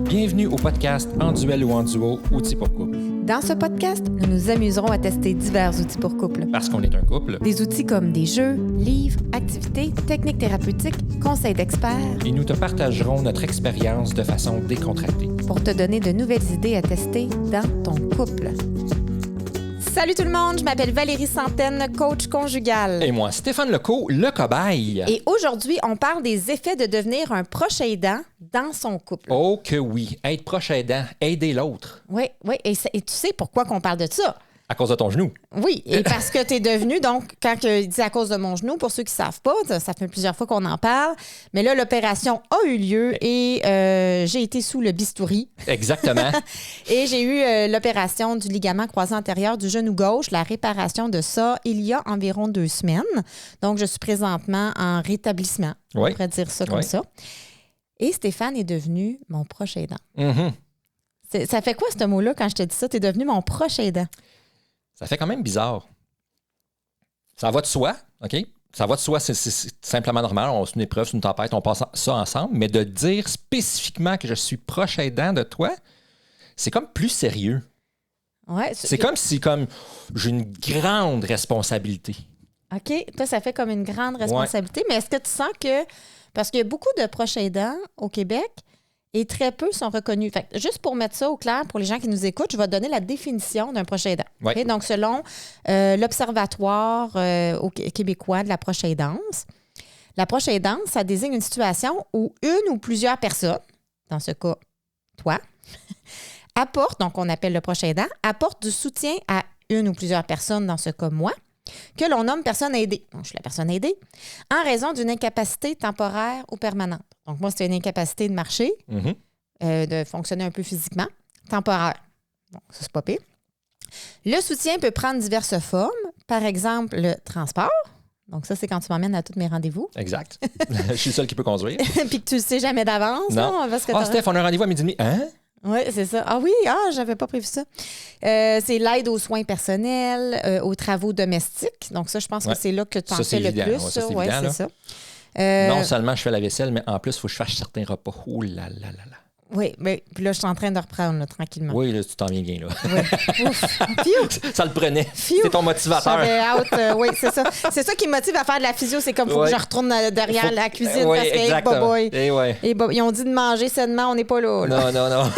Bienvenue au podcast En duel ou en duo, outils pour couple. Dans ce podcast, nous nous amuserons à tester divers outils pour couple. Parce qu'on est un couple. Des outils comme des jeux, livres, activités, techniques thérapeutiques, conseils d'experts. Et nous te partagerons notre expérience de façon décontractée. Pour te donner de nouvelles idées à tester dans ton couple. Salut tout le monde, je m'appelle Valérie Santaine, coach conjugal. Et moi, Stéphane Lecault, le cobaye. Et aujourd'hui, on parle des effets de devenir un proche aidant dans son couple. Oh que oui, être proche aidant, aider l'autre. Oui, et tu sais pourquoi qu'on parle de ça? À cause de ton genou. Oui, et parce que tu es devenu, donc, quand il dit à cause de mon genou, pour ceux qui ne savent pas, ça fait plusieurs fois qu'on en parle, mais là, l'opération a eu lieu et j'ai été sous le bistouri. Exactement. Et j'ai eu l'opération du ligament croisé antérieur du genou gauche, la réparation de ça, il y a environ 2 semaines. Donc, je suis présentement en rétablissement, on pourrait dire ça comme ça. Et Stéphane est devenu mon proche aidant. Mm-hmm. Ça fait quoi, ce mot-là, quand je te dis ça? Tu es devenu mon proche aidant. Ça fait quand même bizarre. Ça va de soi, OK? Ça va de soi, c'est simplement normal. On se une épreuve, c'est une tempête, on passe ça ensemble. Mais de dire spécifiquement que je suis proche aidant de toi, c'est comme plus sérieux. Ouais, c'est comme si j'ai une grande responsabilité. OK. Toi, ça fait comme une grande responsabilité. Ouais. Mais est-ce que tu sens que... Parce qu'il y a beaucoup de proches aidants au Québec et très peu sont reconnus. Fait que juste pour mettre ça au clair, pour les gens qui nous écoutent, je vais donner la définition d'un proche aidant. Ouais. Okay? Donc, selon l'Observatoire québécois de la proche aidance, la proche aidance, ça désigne une situation où une ou plusieurs personnes, dans ce cas, toi, apportent, donc on appelle le proche aidant, apporte du soutien à une ou plusieurs personnes, dans ce cas, moi, que l'on nomme personne aidée. Donc, je suis la personne aidée, en raison d'une incapacité temporaire ou permanente. Donc, moi, c'est une incapacité de marcher, de fonctionner un peu physiquement, temporaire. Bon, ça, c'est pas pire. Le soutien peut prendre diverses formes. Par exemple, le transport. Donc, ça, c'est quand tu m'emmènes à tous mes rendez-vous. Exact. Je suis le seul qui peut conduire. Puis que tu le sais jamais d'avance. Non. Là, parce que Steph, on a un rendez-vous à midi et demi. Hein? Oui, c'est ça. Ah oui, j'avais pas prévu ça. C'est l'aide aux soins personnels, aux travaux domestiques. Donc ça, je pense que c'est là que tu en fais le plus. Ouais, ça, c'est évident, ça. Non seulement je fais la vaisselle, mais en plus, il faut que je fasse certains repas. Oh là là là là. Oui, mais puis là, je suis en train de reprendre là, tranquillement. Oui, là, tu t'en viens bien, là. Oui. Ouf. Ça le prenait. C'est ton motivateur. Oui, c'est ça. C'est ça qui me motive à faire de la physio. C'est comme, il faut que je retourne derrière la cuisine parce que, ils ont dit de manger sainement, on n'est pas là. Non.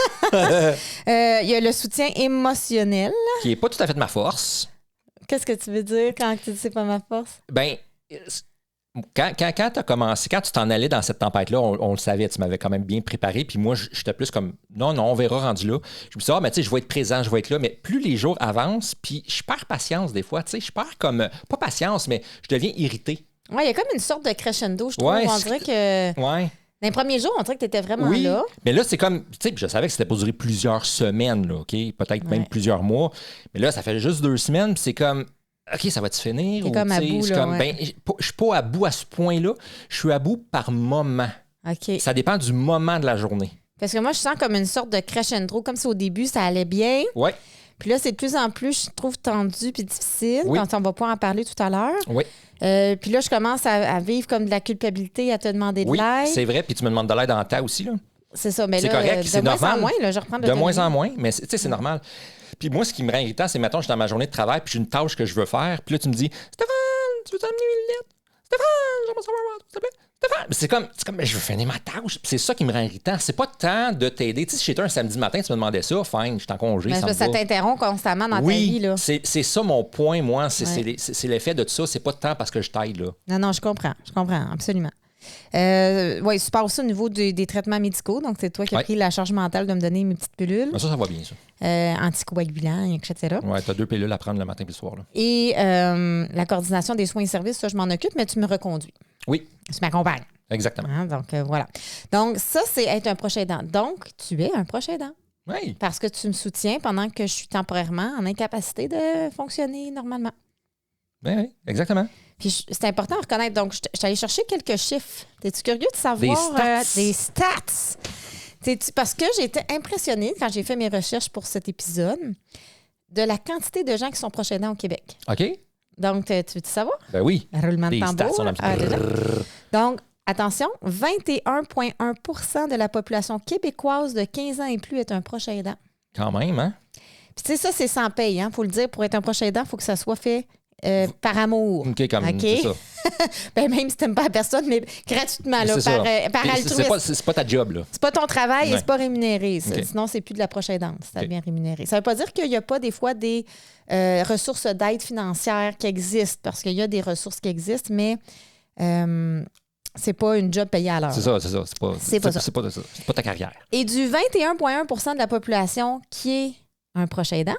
Il y a le soutien émotionnel. Qui n'est pas tout à fait de ma force. Qu'est-ce que tu veux dire quand tu dis c'est pas ma force? Ben, quand tu as commencé, quand tu t'en allais dans cette tempête-là, on le savait, tu m'avais quand même bien préparé. Puis moi, j'étais plus comme, non, on verra rendu là. Je me suis dit, mais tu sais, je vais être présent, je vais être là. Mais plus les jours avancent, puis je perds patience des fois. Tu sais, je perds comme, pas patience, mais je deviens irrité. Oui, il y a comme une sorte de crescendo, je trouve. On dirait que... Ouais. Dans les premiers jours, on dirait que tu étais vraiment là. Mais là, c'est comme, tu sais, je savais que c'était pour durer plusieurs semaines, là, OK? Peut-être même plusieurs mois. Mais là, ça fait juste 2 semaines, puis c'est comme, OK, ça va-tu finir? C'est comme à bout, là, ben, je suis pas à bout à ce point-là. Je suis à bout par moment. OK. Ça dépend du moment de la journée. Parce que moi, je sens comme une sorte de crescendo, comme si au début, ça allait bien. Oui. Puis là, c'est de plus en plus, je trouve, tendu puis difficile. Quand on va pouvoir en parler tout à l'heure. Oui. Puis là, je commence à vivre comme de la culpabilité, à te demander de l'aide. Oui, c'est vrai. Puis tu me demandes de l'aide en temps aussi, là. C'est ça. Mais c'est là, correct, c'est normal. De moins en moins, là, je reprends de moins en moins, mais tu sais, c'est normal. Puis moi, ce qui me rend irritant, c'est, mettons, je suis dans ma journée de travail, puis j'ai une tâche que je veux faire, puis là, tu me dis, Stéphane, tu veux t'amener une lettre? Stéphane, j'aimerais savoir, s'il te plaît. Stéphane! C'est comme, je veux finir ma tâche. Puis c'est ça qui me rend irritant. C'est pas tant de t'aider. Tu sais, si j'étais un samedi matin, tu me demandais ça, fine, je suis en congé. Mais ça t'interrompt constamment dans ta vie, là. C'est ça mon point, moi. C'est l'effet de ça. C'est pas tant parce que je t'aide, là. Non, je comprends, absolument. Oui, tu parles aussi au niveau des traitements médicaux. Donc, c'est toi qui as pris la charge mentale de me donner mes petites pilules. Mais ça va bien, ça. Anticoagulants, etc. Oui, tu as 2 pilules à prendre le matin et le soir. Là. Et la coordination des soins et services, ça, je m'en occupe, mais tu me reconduis. Oui. Tu m'accompagnes. Exactement. Donc, voilà. Donc, ça, c'est être un proche aidant. Donc, tu es un proche aidant. Oui. Parce que tu me soutiens pendant que je suis temporairement en incapacité de fonctionner normalement. Oui, exactement. Puis c'est important à reconnaître. Donc, je suis allée chercher quelques chiffres. Es-tu curieux de savoir? Des stats. Parce que j'ai été impressionnée quand j'ai fait mes recherches pour cet épisode de la quantité de gens qui sont proches aidants au Québec. OK. Donc, tu veux-tu savoir? Ben oui. Roulement de des tambour. Stats, on a Donc, attention, 21,1 % de la population québécoise de 15 ans et plus est un proche aidant. Quand même, hein? Puis tu sais, ça, c'est sans paye, hein? Faut le dire, pour être un proche aidant, il faut que ça soit fait par amour. OK, comme OK? c'est ça. Ben, même si tu n'aimes pas la personne, mais gratuitement, là, C'est ça. par altruisme. C'est pas ta job, là. C'est pas ton travail et Ouais. c'est pas rémunéré. OK. Sinon, c'est plus de la proche aidante. Ça OK. devient rémunéré. Ça veut pas dire qu'il n'y a pas des fois des ressources d'aide financière qui existent, parce qu'il y a des ressources qui existent, mais c'est pas une job payée à l'heure. C'est ça, c'est ça. C'est pas ça. C'est pas ta carrière. Et du 21,1 % de la population qui est un proche aidant,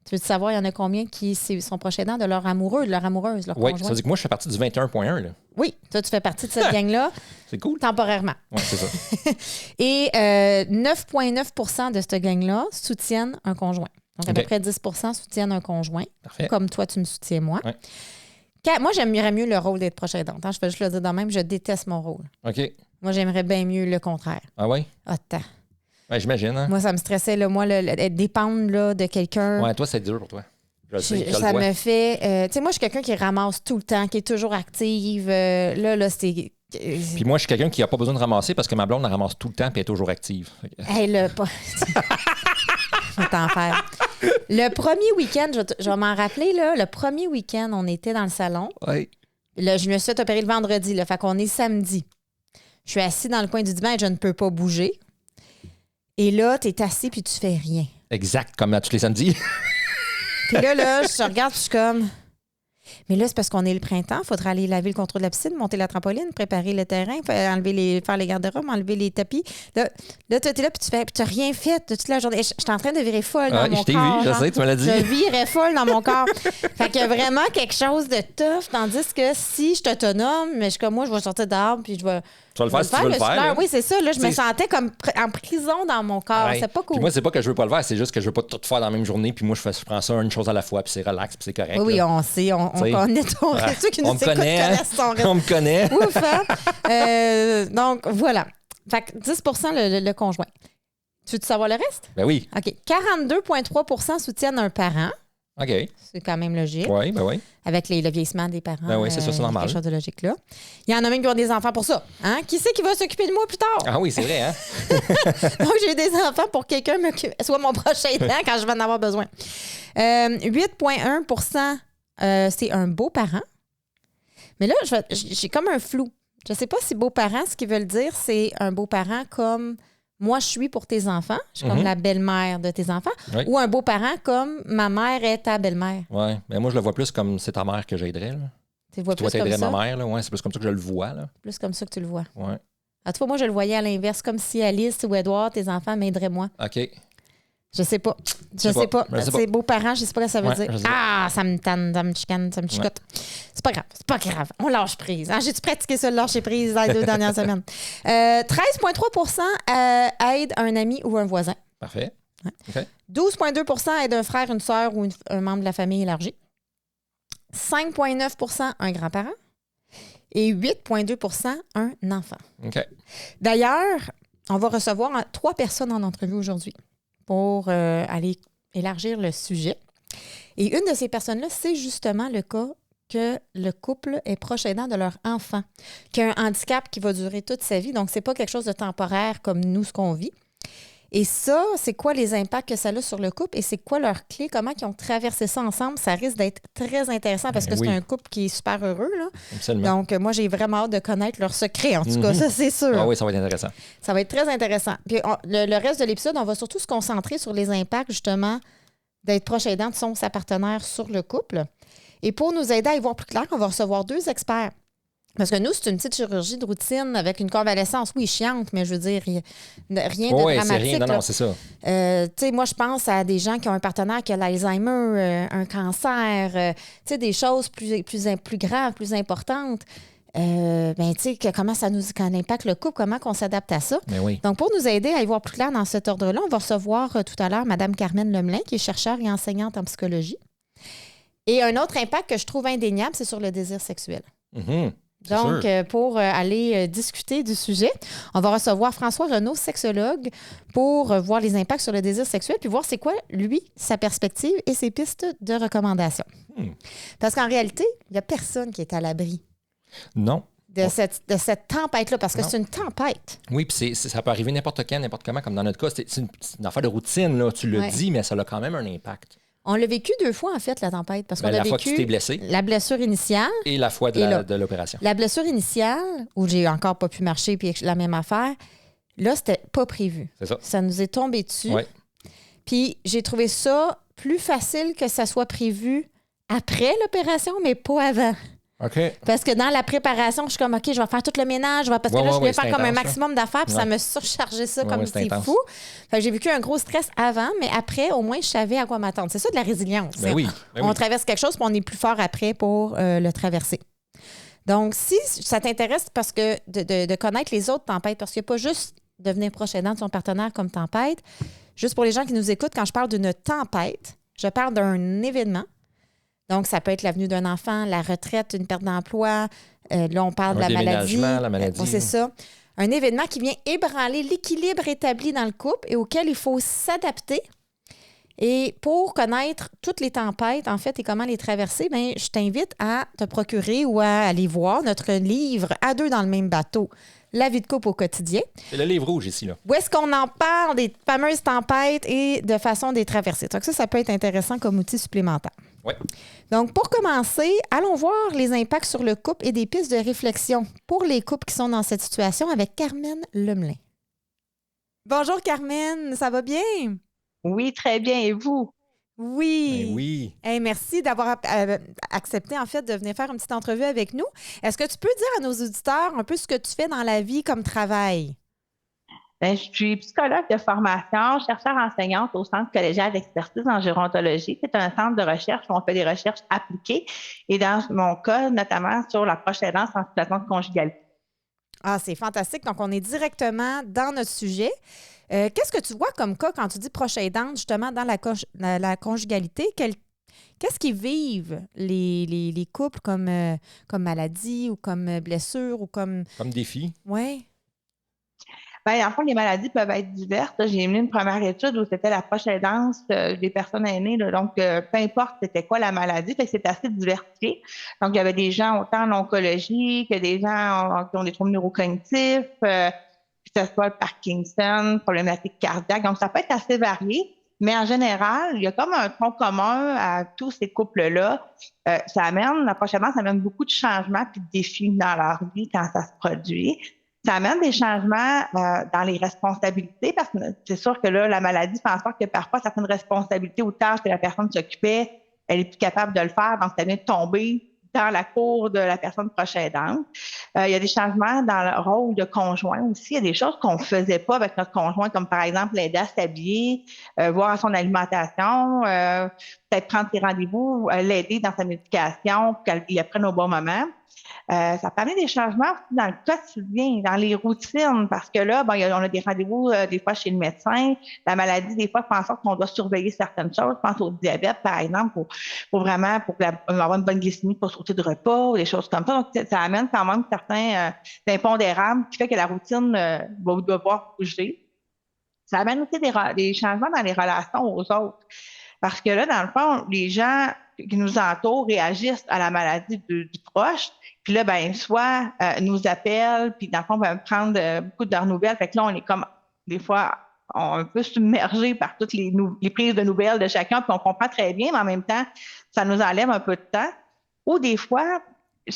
tu veux savoir, il y en a combien qui sont proches aidants de leur amoureux, de leur amoureuse, leur Oui, conjoint? ça veut dire que moi, je fais partie du 21,1, là. Oui, toi, tu fais partie de cette gang-là C'est cool. temporairement. Oui, c'est ça. Et 9,9 % de cette gang-là soutiennent un conjoint. Donc, à peu OK. près 10 % soutiennent un conjoint, Parfait. comme toi, tu me soutiens moi. Ouais. Moi, j'aimerais mieux le rôle d'être proche aidante. Hein. Je vais juste le dire de même, je déteste mon rôle. OK. Moi, j'aimerais bien mieux le contraire. Ah oui? Ah, tant. Ouais, j'imagine, hein? Moi, ça me stressait. Là. Moi, dépendre là, de quelqu'un. Ouais, toi, c'est dur pour toi. Je le sais, je le Ça vois. me fait. Tu sais, moi, je suis quelqu'un qui ramasse tout le temps, qui est toujours active. Là, c'était. Puis moi, je suis quelqu'un qui n'a pas besoin de ramasser parce que ma blonde, elle ramasse tout le temps et elle est toujours active. Fait que- Hey, là, pas. Je vais t'en faire. Le premier week-end, je vais m'en rappeler, là, le premier week-end, on était dans le salon. Ouais. Là, je me suis fait opérer le vendredi, là, fait qu'on est samedi. Je suis assis dans le coin du divan et je ne peux pas bouger. Et là, tu es assis puis tu fais rien. Exact, comme à tous les samedis. Puis là, je te regarde, puis je suis comme. Mais là, c'est parce qu'on est le printemps. Il faudra aller laver le contrôle de la piscine, monter la trampoline, préparer le terrain, faire les garde-robes, enlever les tapis. Là tu es là, puis tu n'as rien fait de toute la journée. Je suis en train de virer folle dans mon je t'ai corps. vu, je genre. sais, tu me l'as dit. Je virais folle dans mon corps. Fait qu'il y a vraiment quelque chose de tough. Tandis que si je suis autonome, mais je suis comme moi, je vais sortir dehors, puis je vais. Tu vas le faire si tu veux le faire. là. Oui, c'est ça. Là, je me T'sais- sentais comme en prison dans mon corps. Ouais. C'est pas cool. Puis moi, c'est pas que je veux pas le faire, c'est juste que je veux pas tout faire dans la même journée. Puis moi, je prends ça une chose à la fois, puis c'est relax, puis c'est correct. oui, là. on sait. On T'sais, connaît ton ouais. rythme. Ceux qui nous On me écoutent connaît, hein? connaissent ton rythme. On me connaît. Ouf, hein? Donc, voilà. Fait que 10 le conjoint. Tu veux savoir le reste? Ben oui. OK. 42,3 % soutiennent un parent. OK. C'est quand même logique. Oui, ben oui. Avec le vieillissement des parents. Ben oui, c'est ça, c'est normal. Quelque chose de logique là. Il y en a même qui ont des enfants pour ça. Hein? Qui c'est qui va s'occuper de moi plus tard? Ah oui, c'est vrai, hein? Donc, j'ai des enfants pour quelqu'un soit mon prochain aidant quand je vais en avoir besoin. 8,1 % c'est un beau-parent. Mais là, j'ai comme un flou. Je ne sais pas si beau-parent, ce qu'ils veulent dire, c'est un beau-parent comme moi, je suis pour tes enfants. Je suis comme la belle-mère de tes enfants. Oui. Ou un beau-parent comme ma mère est ta belle-mère. Oui. Ben moi, je le vois plus comme c'est ta mère que j'aiderais. Là. Tu le vois Toi, plus comme t'aiderais ça? ma mère. Là. Ouais, c'est plus comme ça que je le vois. Là. Plus comme ça que tu le vois. Ouais. À toi, moi, je le voyais à l'inverse, comme si Alice ou Edouard, tes enfants, m'aideraient moi. OK. Je sais pas. Je sais pas. Je sais pas. C'est beaux-parents, je sais pas ce que ça veut Ouais, dire. je sais pas. Ah, ça me tanne, ça me chicane, ça me chicote. C'est pas grave, c'est pas grave. On lâche prise. Hein, j'ai-tu pratiqué ça, le lâcher prise, dans les 2 dernières semaines? 13,3 % aident un ami ou un voisin. Parfait. Ouais. OK. 12,2 % aident un frère, une sœur ou un membre de la famille élargie. 5,9 % un grand-parent. Et 8,2 % un enfant. OK. D'ailleurs, on va recevoir 3 personnes en entrevue aujourd'hui pour aller élargir le sujet. Et une de ces personnes-là, c'est justement le cas que le couple est proche aidant de leur enfant, qui a un handicap qui va durer toute sa vie. Donc, c'est pas quelque chose de temporaire comme nous, ce qu'on vit. Et ça, c'est quoi les impacts que ça a sur le couple et c'est quoi leur clé, comment ils ont traversé ça ensemble. Ça risque d'être très intéressant parce que oui. c'est un couple qui est super heureux. Là. Absolument. Donc, moi, j'ai vraiment hâte de connaître leur secret, en tout cas, ça, c'est sûr. Ah oui, ça va être intéressant. Ça va être très intéressant. Puis le reste de l'épisode, on va surtout se concentrer sur les impacts, justement, d'être proche aidant de son ou sa partenaire sur le couple. Et pour nous aider à y voir plus clair, on va recevoir 2 experts. Parce que nous, c'est une petite chirurgie de routine avec une convalescence, oui, chiante, mais je veux dire, rien de Oui, c'est dramatique. rien. Non, là. non, c'est ça. Tu sais, moi, je pense à des gens qui ont un partenaire qui a l'Alzheimer, un cancer, tu sais, des choses plus graves, plus importantes. Ben, tu sais, comment ça nous impacte le couple, comment on s'adapte à ça. Mais oui. Donc, pour nous aider à y voir plus clair dans cet ordre-là, on va recevoir tout à l'heure Mme Carmen Lemelin, qui est chercheure et enseignante en psychologie. Et un autre impact que je trouve indéniable, c'est sur le désir sexuel. Mhm. C'est Donc, sûr. pour aller discuter du sujet, on va recevoir François Renaud, sexologue, pour voir les impacts sur le désir sexuel, puis voir c'est quoi, lui, sa perspective et ses pistes de recommandation. Parce qu'en réalité, il n'y a personne qui est à l'abri Non. de cette tempête-là, parce que c'est une tempête. Oui, puis ça peut arriver n'importe quand, n'importe comment, comme dans notre cas. C'est une affaire de routine, là, tu le dis, mais ça a quand même un impact. On l'a vécu 2 fois, en fait, la tempête, parce qu'on a vécu fois que tu t'es blessé. La blessure initiale. Et la fois de l'opération. La blessure initiale, où j'ai encore pas pu marcher, puis la même affaire, là, c'était pas prévu. C'est ça. Ça nous est tombé dessus. Oui. Puis j'ai trouvé ça plus facile que ça soit prévu après l'opération, mais pas avant. OK. Parce que dans la préparation, je suis comme, OK, je vais faire tout le ménage, parce que là, je voulais faire comme un maximum d'affaires, puis ça me surchargeait ça comme c'est fou. Fait que j'ai vécu un gros stress avant, mais après, au moins, je savais à quoi m'attendre. C'est ça de la résilience. On traverse quelque chose, puis on est plus fort après pour le traverser. Donc, si ça t'intéresse, parce que de connaître les autres tempêtes, parce qu'il n'y a pas juste devenir proche aidant de son partenaire comme tempête. Juste pour les gens qui nous écoutent, quand je parle d'une tempête, je parle d'un événement. Donc, ça peut être la venue d'un enfant, la retraite, une perte d'emploi. Là, on parle de la maladie. La maladie. C'est ça. Un événement qui vient ébranler l'équilibre établi dans le couple et auquel il faut s'adapter. Et pour connaître toutes les tempêtes, en fait, et comment les traverser, bien, je t'invite à te procurer ou à aller voir notre livre « À deux dans le même bateau ». La vie de couple au quotidien. C'est le livre rouge ici, là. Où est-ce qu'on en parle des fameuses tempêtes et de façon de les traverser. Donc ça peut être intéressant comme outil supplémentaire. Oui. Donc, pour commencer, allons voir les impacts sur le couple et des pistes de réflexion pour les couples qui sont dans cette situation avec Carmen Lemelin. Bonjour Carmen, ça va bien? Oui, très bien. Et vous? Oui. Ben oui. Hey, merci d'avoir accepté, en fait, de venir faire une petite entrevue avec nous. Est-ce que tu peux dire à nos auditeurs un peu ce que tu fais dans la vie comme travail? Bien, je suis psychologue de formation, chercheure enseignante au Centre collégial d'expertise en gérontologie. C'est un centre de recherche où on fait des recherches appliquées et dans mon cas, notamment sur la proche aidance en situation de conjugalité. Ah, c'est fantastique. Donc, on est directement dans notre sujet. Qu'est-ce que tu vois comme cas quand tu dis proche aidante, justement, dans la conjugalité? Qu'est-ce qu'ils vivent les couples comme maladie ou comme blessure ou comme... Comme défi? Oui. Bien, en fait, les maladies peuvent être diverses. J'ai mené une première étude où c'était la proche aidance des personnes aînées. Donc, peu importe c'était quoi la maladie, c'est assez diversifié. Donc, il y avait des gens autant en oncologie que des gens qui ont des troubles neurocognitifs, que ce soit le Parkinson, problématique cardiaque. Donc, ça peut être assez varié. Mais en général, il y a comme un tronc commun à tous ces couples-là. La proche aidance, ça amène beaucoup de changements et de défis dans leur vie quand ça se produit. Ça amène des changements dans les responsabilités parce que c'est sûr que là, la maladie fait en sorte que parfois, certaines responsabilités ou tâches que la personne s'occupait, elle est plus capable de le faire, donc ça vient de tomber dans la cour de la personne proche aidante. Il y a des changements dans le rôle de conjoint aussi. Il y a des choses qu'on ne faisait pas avec notre conjoint, comme par exemple l'aider à s'habiller, voir à son alimentation, peut-être prendre ses rendez-vous, l'aider dans sa médication pour qu'elle apprenne au bon moment. Ça permet des changements aussi dans le quotidien, dans les routines, parce que là, on a des rendez-vous des fois chez le médecin. La maladie, des fois, fait en sorte qu'on doit surveiller certaines choses. Je pense au diabète, par exemple, pour avoir une bonne glycémie pour sauter de repas, ou des choses comme ça. Donc, ça amène quand même certains impondérables qui fait que la routine va devoir bouger. Ça amène aussi des changements dans les relations aux autres. Parce que là, dans le fond, les gens qui nous entourent réagissent à la maladie du proche. Puis là, soit nous appellent, puis dans le fond, prendre beaucoup de leurs nouvelles. Fait que là, on est comme, des fois, un peu submergé par toutes les prises de nouvelles de chacun, puis on comprend très bien, mais en même temps, ça nous enlève un peu de temps. Ou des fois,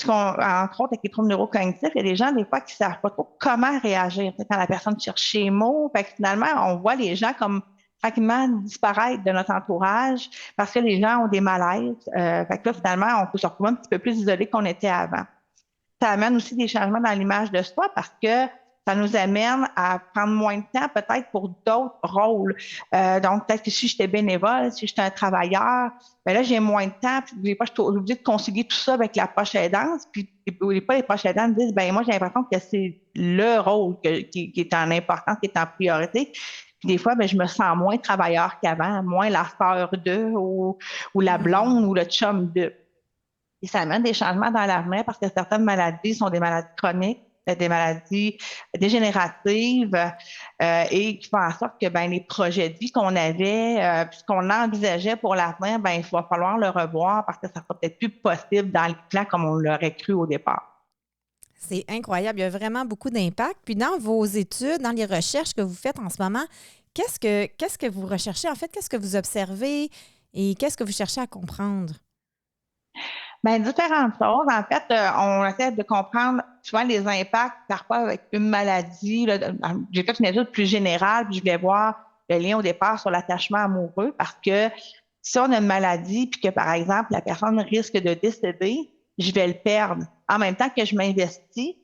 entre autres, avec les troubles neurocognitifs, il y a des gens, des fois, qui ne savent pas trop comment réagir. Quand la personne cherche ses mots, fait que finalement, on voit les gens comme tranquillement disparaître de notre entourage parce que les gens ont des malaises. Fait que là, finalement, on peut se retrouver un petit peu plus isolé qu'on était avant. Ça amène aussi des changements dans l'image de soi parce que ça nous amène à prendre moins de temps peut-être pour d'autres rôles. Donc, peut-être que si j'étais bénévole, si j'étais un travailleur, là, j'ai moins de temps. Puis, des fois, je suis obligée de concilier tout ça avec la proche aidance. Puis, des fois, les proches aidants me disent, moi, j'ai l'impression que c'est le rôle qui est en importance, qui est en priorité. Puis des fois, je me sens moins travailleur qu'avant, moins la sœur d'eux ou la blonde ou le chum d'eux. Et ça amène des changements dans l'avenir parce que certaines maladies sont des maladies chroniques, des maladies dégénératives et qui font en sorte que les projets de vie qu'on avait, puis ce qu'on envisageait pour l'avenir, il va falloir le revoir parce que ça sera peut-être plus possible dans le plan comme on l'aurait cru au départ. C'est incroyable. Il y a vraiment beaucoup d'impact. Puis dans vos études, dans les recherches que vous faites en ce moment, qu'est-ce que vous recherchez? En fait, qu'est-ce que vous observez et qu'est-ce que vous cherchez à comprendre? Bien, différentes choses. En fait, on essaie de comprendre souvent les impacts, parfois avec une maladie. Là, j'ai fait une étude plus générale, puis je voulais voir le lien au départ sur l'attachement amoureux, parce que si on a une maladie, puis que, par exemple, la personne risque de décéder, je vais le perdre. En même temps que je m'investis,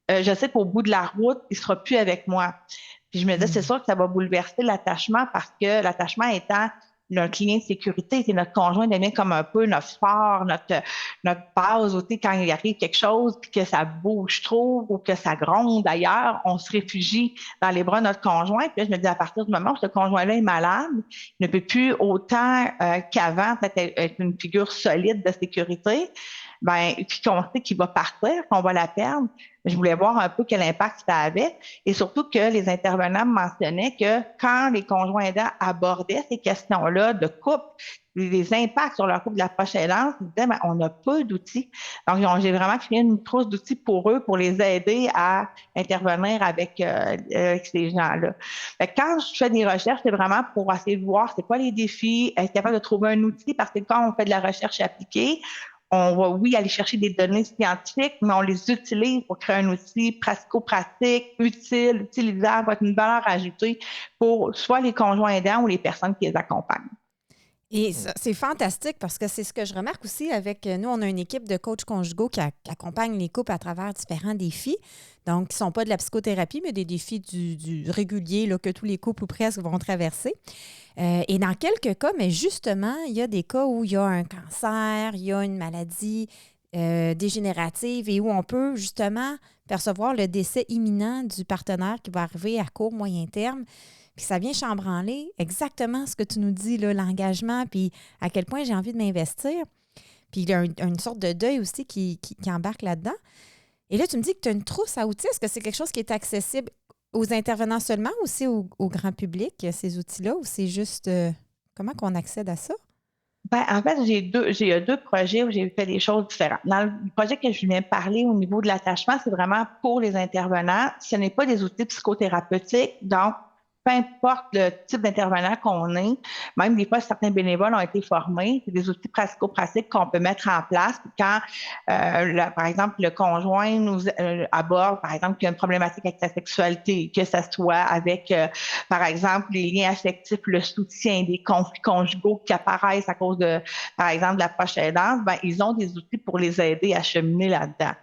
je sais qu'au bout de la route, il ne sera plus avec moi. Puis je me disais, c'est sûr que ça va bouleverser l'attachement, parce que l'attachement étant notre lien de sécurité, c'est notre conjoint devient comme un peu notre phare, notre base, quand il arrive quelque chose, puis que ça bouge trop ou que ça gronde d'ailleurs, on se réfugie dans les bras de notre conjoint. Puis là, je me dis, à partir du moment où ce conjoint-là est malade, il ne peut plus autant qu'avant être une figure solide de sécurité, ben, puis qu'on sait qu'il va partir, qu'on va la perdre. Je voulais voir un peu quel impact ça avait et surtout que les intervenants mentionnaient que quand les conjoints aidants abordaient ces questions-là de couple, les impacts sur leur couple de la proche aidance, ils disaient, ben, on n'a pas d'outils. Donc, j'ai vraiment créé une trousse d'outils pour eux, pour les aider à intervenir avec ces gens-là. Fait que quand je fais des recherches, c'est vraiment pour essayer de voir c'est quoi les défis, être capable de trouver un outil parce que quand on fait de la recherche appliquée, on va, oui, aller chercher des données scientifiques, mais on les utilise pour créer un outil pratico-pratique, utile, utilisable, avec une valeur ajoutée pour soit les conjoints aidants ou les personnes qui les accompagnent. Et ça, c'est fantastique parce que c'est ce que je remarque aussi avec nous. On a une équipe de coachs conjugaux qui accompagne les couples à travers différents défis. Donc, qui ne sont pas de la psychothérapie, mais des défis du régulier là, que tous les couples ou presque vont traverser. Et dans quelques cas, mais justement, il y a des cas où il y a un cancer, il y a une maladie dégénérative et où on peut justement percevoir le décès imminent du partenaire qui va arriver à court, moyen terme. Puis ça vient chambranler exactement ce que tu nous dis, là, l'engagement, puis à quel point j'ai envie de m'investir. Puis il y a une sorte de deuil aussi qui embarque là-dedans. Et là, tu me dis que tu as une trousse à outils. Est-ce que c'est quelque chose qui est accessible aux intervenants seulement, aussi au grand public, ces outils-là, ou c'est juste comment qu'on accède à ça? Ben, en fait, j'ai deux projets où j'ai fait des choses différentes. Dans le projet que je viens de parler au niveau de l'attachement, c'est vraiment pour les intervenants. Ce n'est pas des outils psychothérapeutiques, donc peu importe le type d'intervenant qu'on est, même des fois, certains bénévoles ont été formés. C'est des outils pratico-pratiques qu'on peut mettre en place. Quand, par exemple, le conjoint nous aborde, par exemple, qu'il y a une problématique avec sa sexualité, que ça soit avec, par exemple, les liens affectifs, le soutien, des conflits conjugaux qui apparaissent à cause de, par exemple, de la proche aidance, ben, ils ont des outils pour les aider à cheminer là-dedans.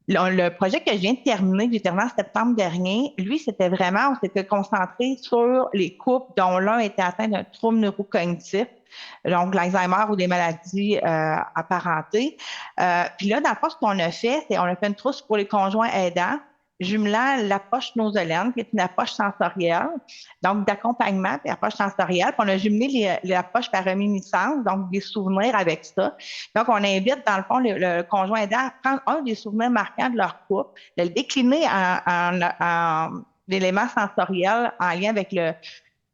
Le projet que je viens de terminer, que j'ai terminé en septembre dernier, lui, on s'était concentré sur les couples dont l'un était atteint d'un trouble neurocognitif, donc l'Alzheimer ou des maladies apparentées. Puis là, dans le fond, ce qu'on a fait, c'est on a fait une trousse pour les conjoints aidants, jumelant l'approche nosolienne, qui est une approche sensorielle, donc d'accompagnement, puis approche sensorielle. Puis on a jumelé l'approche par réminiscence, donc des souvenirs avec ça. Donc, on invite, dans le fond, le conjoint aidant à prendre un des souvenirs marquants de leur couple, de le décliner en éléments sensoriels en lien avec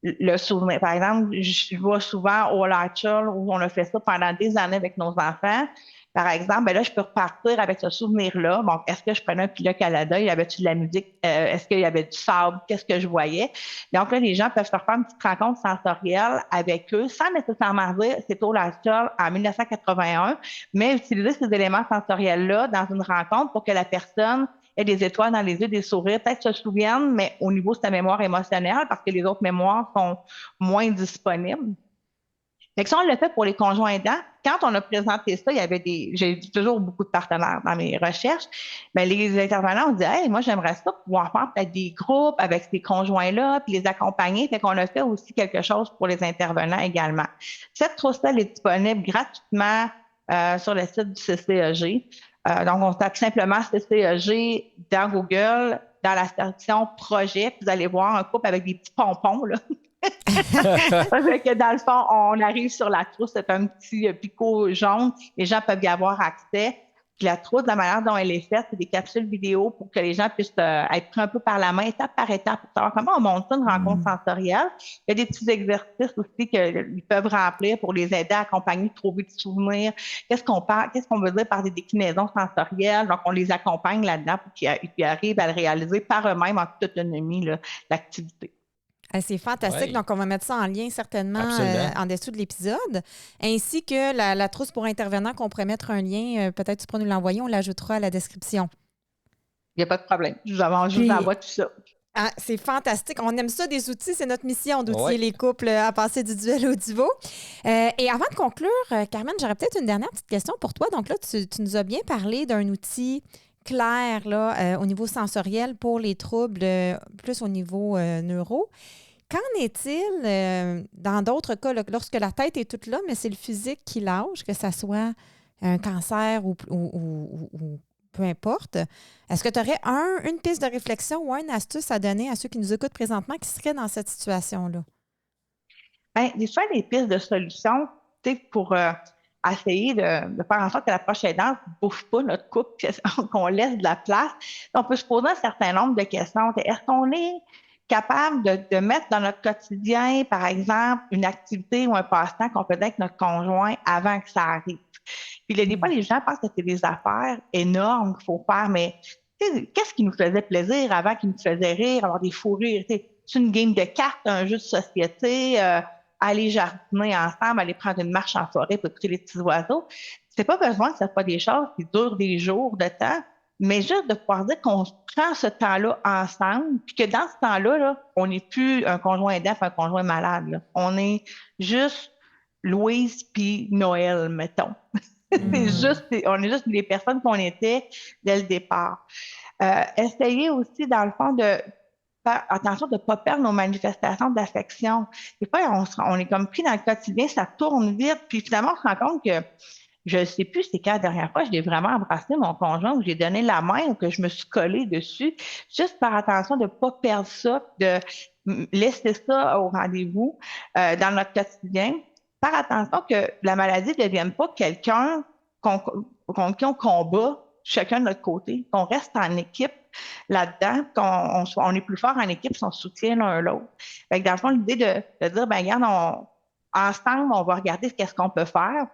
le souvenir. Par exemple, je vois souvent au Latchel où on a fait ça pendant des années avec nos enfants. Par exemple, ben là, je peux repartir avec ce souvenir-là. Bon, est-ce que je prenais un pilote Canada? Y avait-tu de la musique? Est-ce qu'il y avait du sable? Qu'est-ce que je voyais? Donc là, les gens peuvent se faire une petite rencontre sensorielle avec eux sans nécessairement dire c'est au Latchel en 1981, mais utiliser ces éléments sensoriels-là dans une rencontre pour que la personne ait des étoiles dans les yeux, des sourires, peut-être se souvienne, mais au niveau de sa mémoire émotionnelle, parce que les autres mémoires sont moins disponibles. Fait que ça, on l'a fait pour les conjoints aidants. Quand on a présenté ça, j'ai toujours beaucoup de partenaires dans mes recherches. Ben, les intervenants ont dit, hey, moi, j'aimerais ça pouvoir faire peut-être des groupes avec ces conjoints-là, puis les accompagner. Fait qu'on a fait aussi quelque chose pour les intervenants également. Cette trousse-là, elle est disponible gratuitement sur le site du CCEG. Donc, on tape simplement CCEG dans Google, dans la section projet, puis vous allez voir un couple avec des petits pompons, là. Parce que dans le fond, on arrive sur la trousse, c'est un petit picot jaune. Les gens peuvent y avoir accès. Puis la trousse, de la manière dont elle est faite, c'est des capsules vidéo pour que les gens puissent être pris un peu par la main, étape par étape, pour savoir comment on monte ça, une rencontre sensorielle. Il y a des petits exercices aussi qu'ils peuvent remplir pour les aider à accompagner, trouver des souvenirs. Qu'est-ce qu'on veut dire par des déclinaisons sensorielles? Donc, on les accompagne là-dedans pour qu'ils arrivent à le réaliser par eux-mêmes en toute autonomie, là, l'activité. C'est fantastique. Ouais. Donc, on va mettre ça en lien certainement en dessous de l'épisode, ainsi que la trousse pour intervenants qu'on pourrait mettre un lien. Peut-être tu pourras nous l'envoyer, on l'ajoutera à la description. Il n'y a pas de problème. Je vous envoie tout ça. Ah, c'est fantastique. On aime ça, des outils. C'est notre mission d'outiller les couples à passer du duel au divo. Et avant de conclure, Carmen, j'aurais peut-être une dernière petite question pour toi. Donc là, tu nous as bien parlé d'un outil clair là, au niveau sensoriel pour les troubles, plus au niveau neuro. Qu'en est-il dans d'autres cas, là, lorsque la tête est toute là, mais c'est le physique qui lâche, que ça soit un cancer ou peu importe. Est-ce que tu aurais une piste de réflexion ou une astuce à donner à ceux qui nous écoutent présentement qui seraient dans cette situation-là? Bien, des fois, les pistes de solutions, tu sais, pour essayer de faire en sorte que la proche aidante ne bouffe pas notre couple, qu'on laisse de la place. On peut se poser un certain nombre de questions. Est-ce qu'on est capable de mettre dans notre quotidien, par exemple, une activité ou un passe-temps qu'on faisait avec notre conjoint avant que ça arrive? Puis des fois, les gens pensent que c'est des affaires énormes qu'il faut faire, mais qu'est-ce qui nous faisait plaisir avant, qui nous faisait rire, avoir des fous rires? C'est une game de cartes, un jeu de société, aller jardiner ensemble, aller prendre une marche en forêt pour écouter les petits oiseaux. C'est pas besoin que ce soit des choses qui durent des jours de temps, mais juste de pouvoir dire qu'on prend ce temps-là ensemble, puis que dans ce temps-là, là, on n'est plus un conjoint aidant, un conjoint malade. Là. On est juste Louise puis Noël, mettons. On est juste les personnes qu'on était dès le départ. Essayer aussi, dans le fond, de faire attention de ne pas perdre nos manifestations d'affection. Des fois, on est comme pris dans le quotidien, ça tourne vite, puis finalement, on se rend compte que je ne sais plus c'est quand la dernière fois je l'ai vraiment embrassé, mon conjoint, ou j'ai donné la main, ou que je me suis collée dessus. Juste par attention de ne pas perdre ça, de laisser ça au rendez-vous dans notre quotidien. Faire attention que la maladie ne devienne pas quelqu'un qu'on combat chacun de notre côté, qu'on reste en équipe là-dedans, qu'on est plus fort en équipe si on se soutient l'un l'autre. Fait que dans le fond, l'idée de dire, ben regarde, ensemble, on va regarder qu'est-ce qu'on peut faire.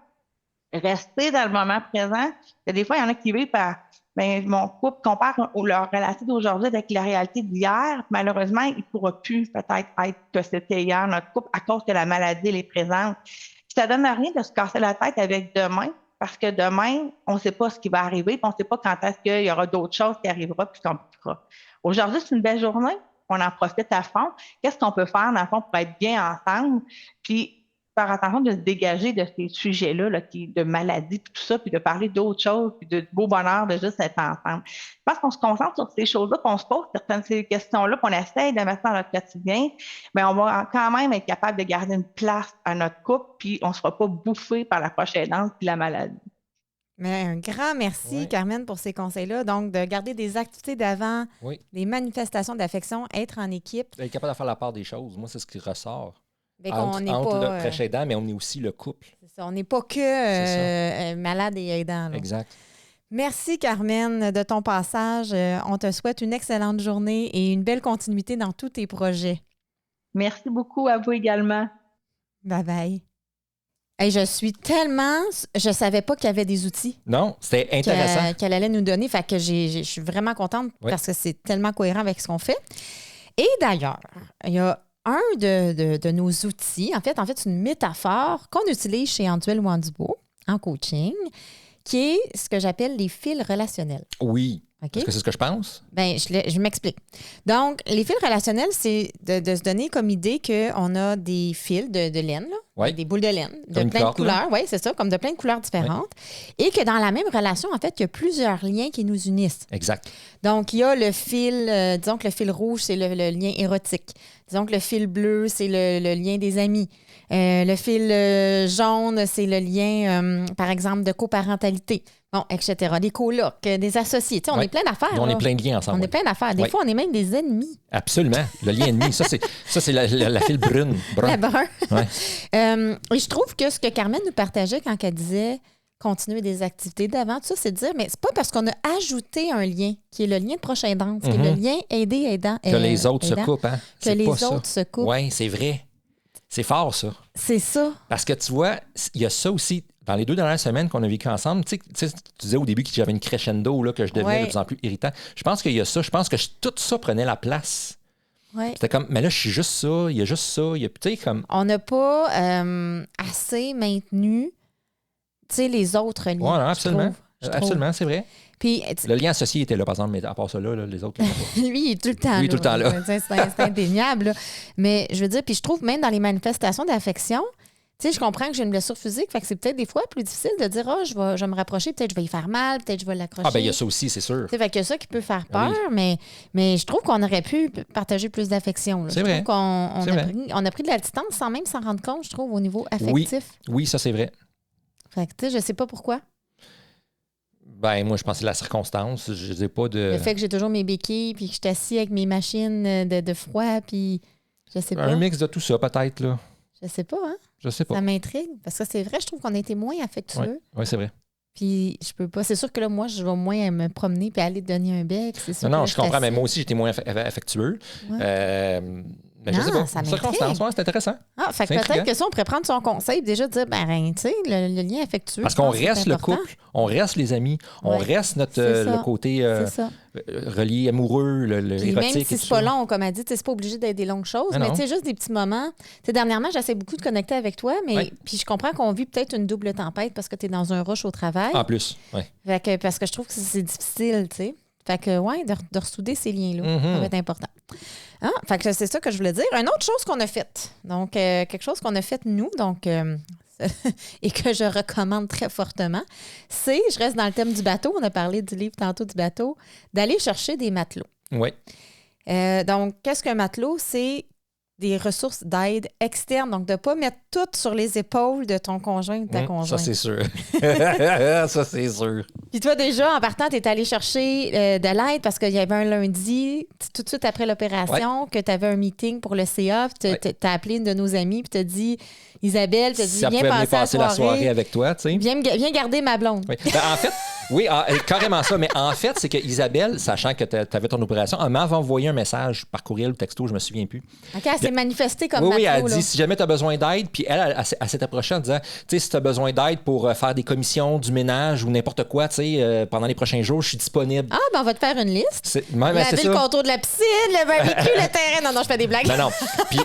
Rester dans le moment présent. Des fois, il y en a qui vivent par mon couple compare leur relation d'aujourd'hui avec la réalité d'hier. Malheureusement, il ne pourra plus peut-être être que c'était hier notre couple à cause que la maladie est présente. Ça ne donne rien de se casser la tête avec demain, parce que demain, on ne sait pas ce qui va arriver, puis on ne sait pas quand est-ce qu'il y aura d'autres choses qui arriveront puis qu'on fera. Aujourd'hui, c'est une belle journée. On en profite à fond. Qu'est-ce qu'on peut faire, dans le fond, pour être bien ensemble? Puis, faire attention de se dégager de ces sujets-là, là, de maladie, puis tout ça, puis de parler d'autres choses, puis de beau bonheur de juste être ensemble. Je pense qu'on se concentre sur ces choses-là, qu'on se pose certaines de ces questions-là, qu'on essaye de mettre dans notre quotidien, mais on va quand même être capable de garder une place à notre couple, puis on ne sera pas bouffé par la proche aidante puis la maladie. Mais un grand merci, Carmen, pour ces conseils-là. Donc, de garder des activités d'avant, des manifestations d'affection, être en équipe. Être capable de faire la part des choses. Moi, c'est ce qui ressort. Entre le proche aidant, mais on est aussi le couple. C'est ça, on n'est pas que malade et aidant. Là. Exact. Merci, Carmen, de ton passage. On te souhaite une excellente journée et une belle continuité dans tous tes projets. Merci beaucoup à vous également. Bye-bye. Hey, je ne savais pas qu'il y avait des outils. Non, c'était intéressant. Qu'elle allait nous donner. Fait que je suis vraiment contente parce que c'est tellement cohérent avec ce qu'on fait. Et d'ailleurs, il y a un de nos outils, en fait, c'est une métaphore qu'on utilise chez Anduel ou Andubo en coaching, qui est ce que j'appelle les fils relationnels. Oui. Okay? Est-ce que c'est ce que je pense? Bien, je m'explique. Donc, les fils relationnels, c'est de se donner comme idée qu'on a des fils de laine, là, des boules de laine, de plein de couleurs. Oui, c'est ça, comme de plein de couleurs différentes. Et que dans la même relation, en fait, il y a plusieurs liens qui nous unissent. Exact. Donc, il y a le fil, disons que le fil rouge, c'est le lien érotique. Disons que le fil bleu, c'est le lien des amis. Le fil jaune, c'est le lien, par exemple, de coparentalité. Bon, etc. Des colocs, des associés. Tu sais, on est plein d'affaires. On est plein de liens ensemble. On est plein d'affaires. Des fois, on est même des ennemis. Absolument. Le lien ennemi, ça, c'est la file brune. La brun. Et je trouve que ce que Carmen nous partageait quand elle disait continuer des activités d'avant. Tout ça, c'est de dire, mais c'est pas parce qu'on a ajouté un lien, qui est le lien de prochain danse, qui est le lien aidant. Que les autres se coupent, hein? Que les autres se coupent. Oui, c'est vrai. C'est fort, ça. C'est ça. Parce que tu vois, il y a ça aussi. Dans les 2 dernières semaines qu'on a vécues ensemble, tu disais au début que j'avais une crescendo, là, que je devenais de plus en plus irritant. Je pense qu'il y a ça. Je pense que tout ça prenait la place. Ouais. C'était comme, mais là, je suis juste ça, il y a juste ça. Il y a, tu sais, comme. On n'a pas assez maintenu, tu sais, les autres liens. Oui, absolument. Absolument, c'est vrai. Puis, le lien associé était là, par exemple, mais à part ça, là, les autres. lui, il est tout le temps lui, là. Tout le temps là. C'est indéniable. Là. Mais je veux dire, puis je trouve même dans les manifestations d'affection, tu sais, je comprends que j'ai une blessure physique, fait que c'est peut-être des fois plus difficile de dire, je vais me rapprocher, peut-être je vais y faire mal, peut-être je vais l'accrocher. Ah, ben il y a ça aussi, c'est sûr. Fait qu'il y a ça qui peut faire peur, mais je trouve qu'on aurait pu partager plus d'affection. C'est vrai. Je trouve qu'on a pris de la distance sans même s'en rendre compte, je trouve, au niveau affectif. Oui, ça, c'est vrai. Fait que, tu sais, je sais pas pourquoi. Ben, moi, je pense que c'est la circonstance. Je sais pas de. Le fait que j'ai toujours mes béquilles, puis que je suis assis avec mes machines de froid, puis je sais pas. Un mix de tout ça, peut-être, là. Je sais pas, hein? Je sais pas. Ça m'intrigue. Parce que c'est vrai, je trouve qu'on a été moins affectueux. Oui, c'est vrai. Puis je peux pas. C'est sûr que là, moi, je vais moins me promener puis aller donner un bec. C'est sûr non, je comprends, mais moi aussi, j'étais moins affectueux. Ouais. Mais je sais pas. Ça circonstance, c'est intéressant. Ah, fait que peut-être que ça, on pourrait prendre son conseil et déjà dire, ben, tu sais, le lien affectueux. Parce qu'on reste le couple, on reste les amis, on reste le côté relié amoureux, le érotique. Même si c'est pas long, comme elle dit, c'est pas obligé d'être des longues choses, mais tu sais, juste des petits moments. Tu sais, dernièrement, j'essaie beaucoup de connecter avec toi, mais puis je comprends qu'on vit peut-être une double tempête parce que tu es dans un rush au travail. En plus, oui. Parce que je trouve que c'est difficile, tu sais. Fait que, de ressouder ces liens-là, ça va être important. Ah, fait que c'est ça que je voulais dire. Une autre chose qu'on a faite. Donc, quelque chose qu'on a fait nous, donc, et que je recommande très fortement, c'est, je reste dans le thème du bateau, on a parlé du livre tantôt du bateau, d'aller chercher des matelots. Oui. Donc, qu'est-ce qu'un matelot? C'est des ressources d'aide externes. Donc, de ne pas mettre tout sur les épaules de ton conjoint ou de ta conjointe. Ça, c'est sûr. Ça, c'est sûr. Puis toi, déjà, en partant, tu es allé chercher de l'aide parce qu'il y avait un lundi, tout de suite après l'opération, que tu avais un meeting pour le CA. Tu as appelé une de nos amies puis tu as dit, Isabelle, tu as dit, viens passer la soirée avec toi, tu sais. Viens garder ma blonde. Oui. Ben, en fait, oui, carrément ça. Mais en fait, c'est que Isabelle, sachant que tu avais ton opération, elle m'avait envoyé un message par courriel ou texto, je me souviens plus. OK, elle s'est manifestée comme matelot. Oui, elle a dit, si jamais tu as besoin d'aide, puis elle s'est approchée en disant, tu sais, si tu as besoin d'aide pour faire des commissions, du ménage ou n'importe quoi, tu sais, pendant les prochains jours, je suis disponible. Ah, ben on va te faire une liste. Le contour de la piscine, le barbecue, le terrain. Non, je fais des blagues. Non. Puis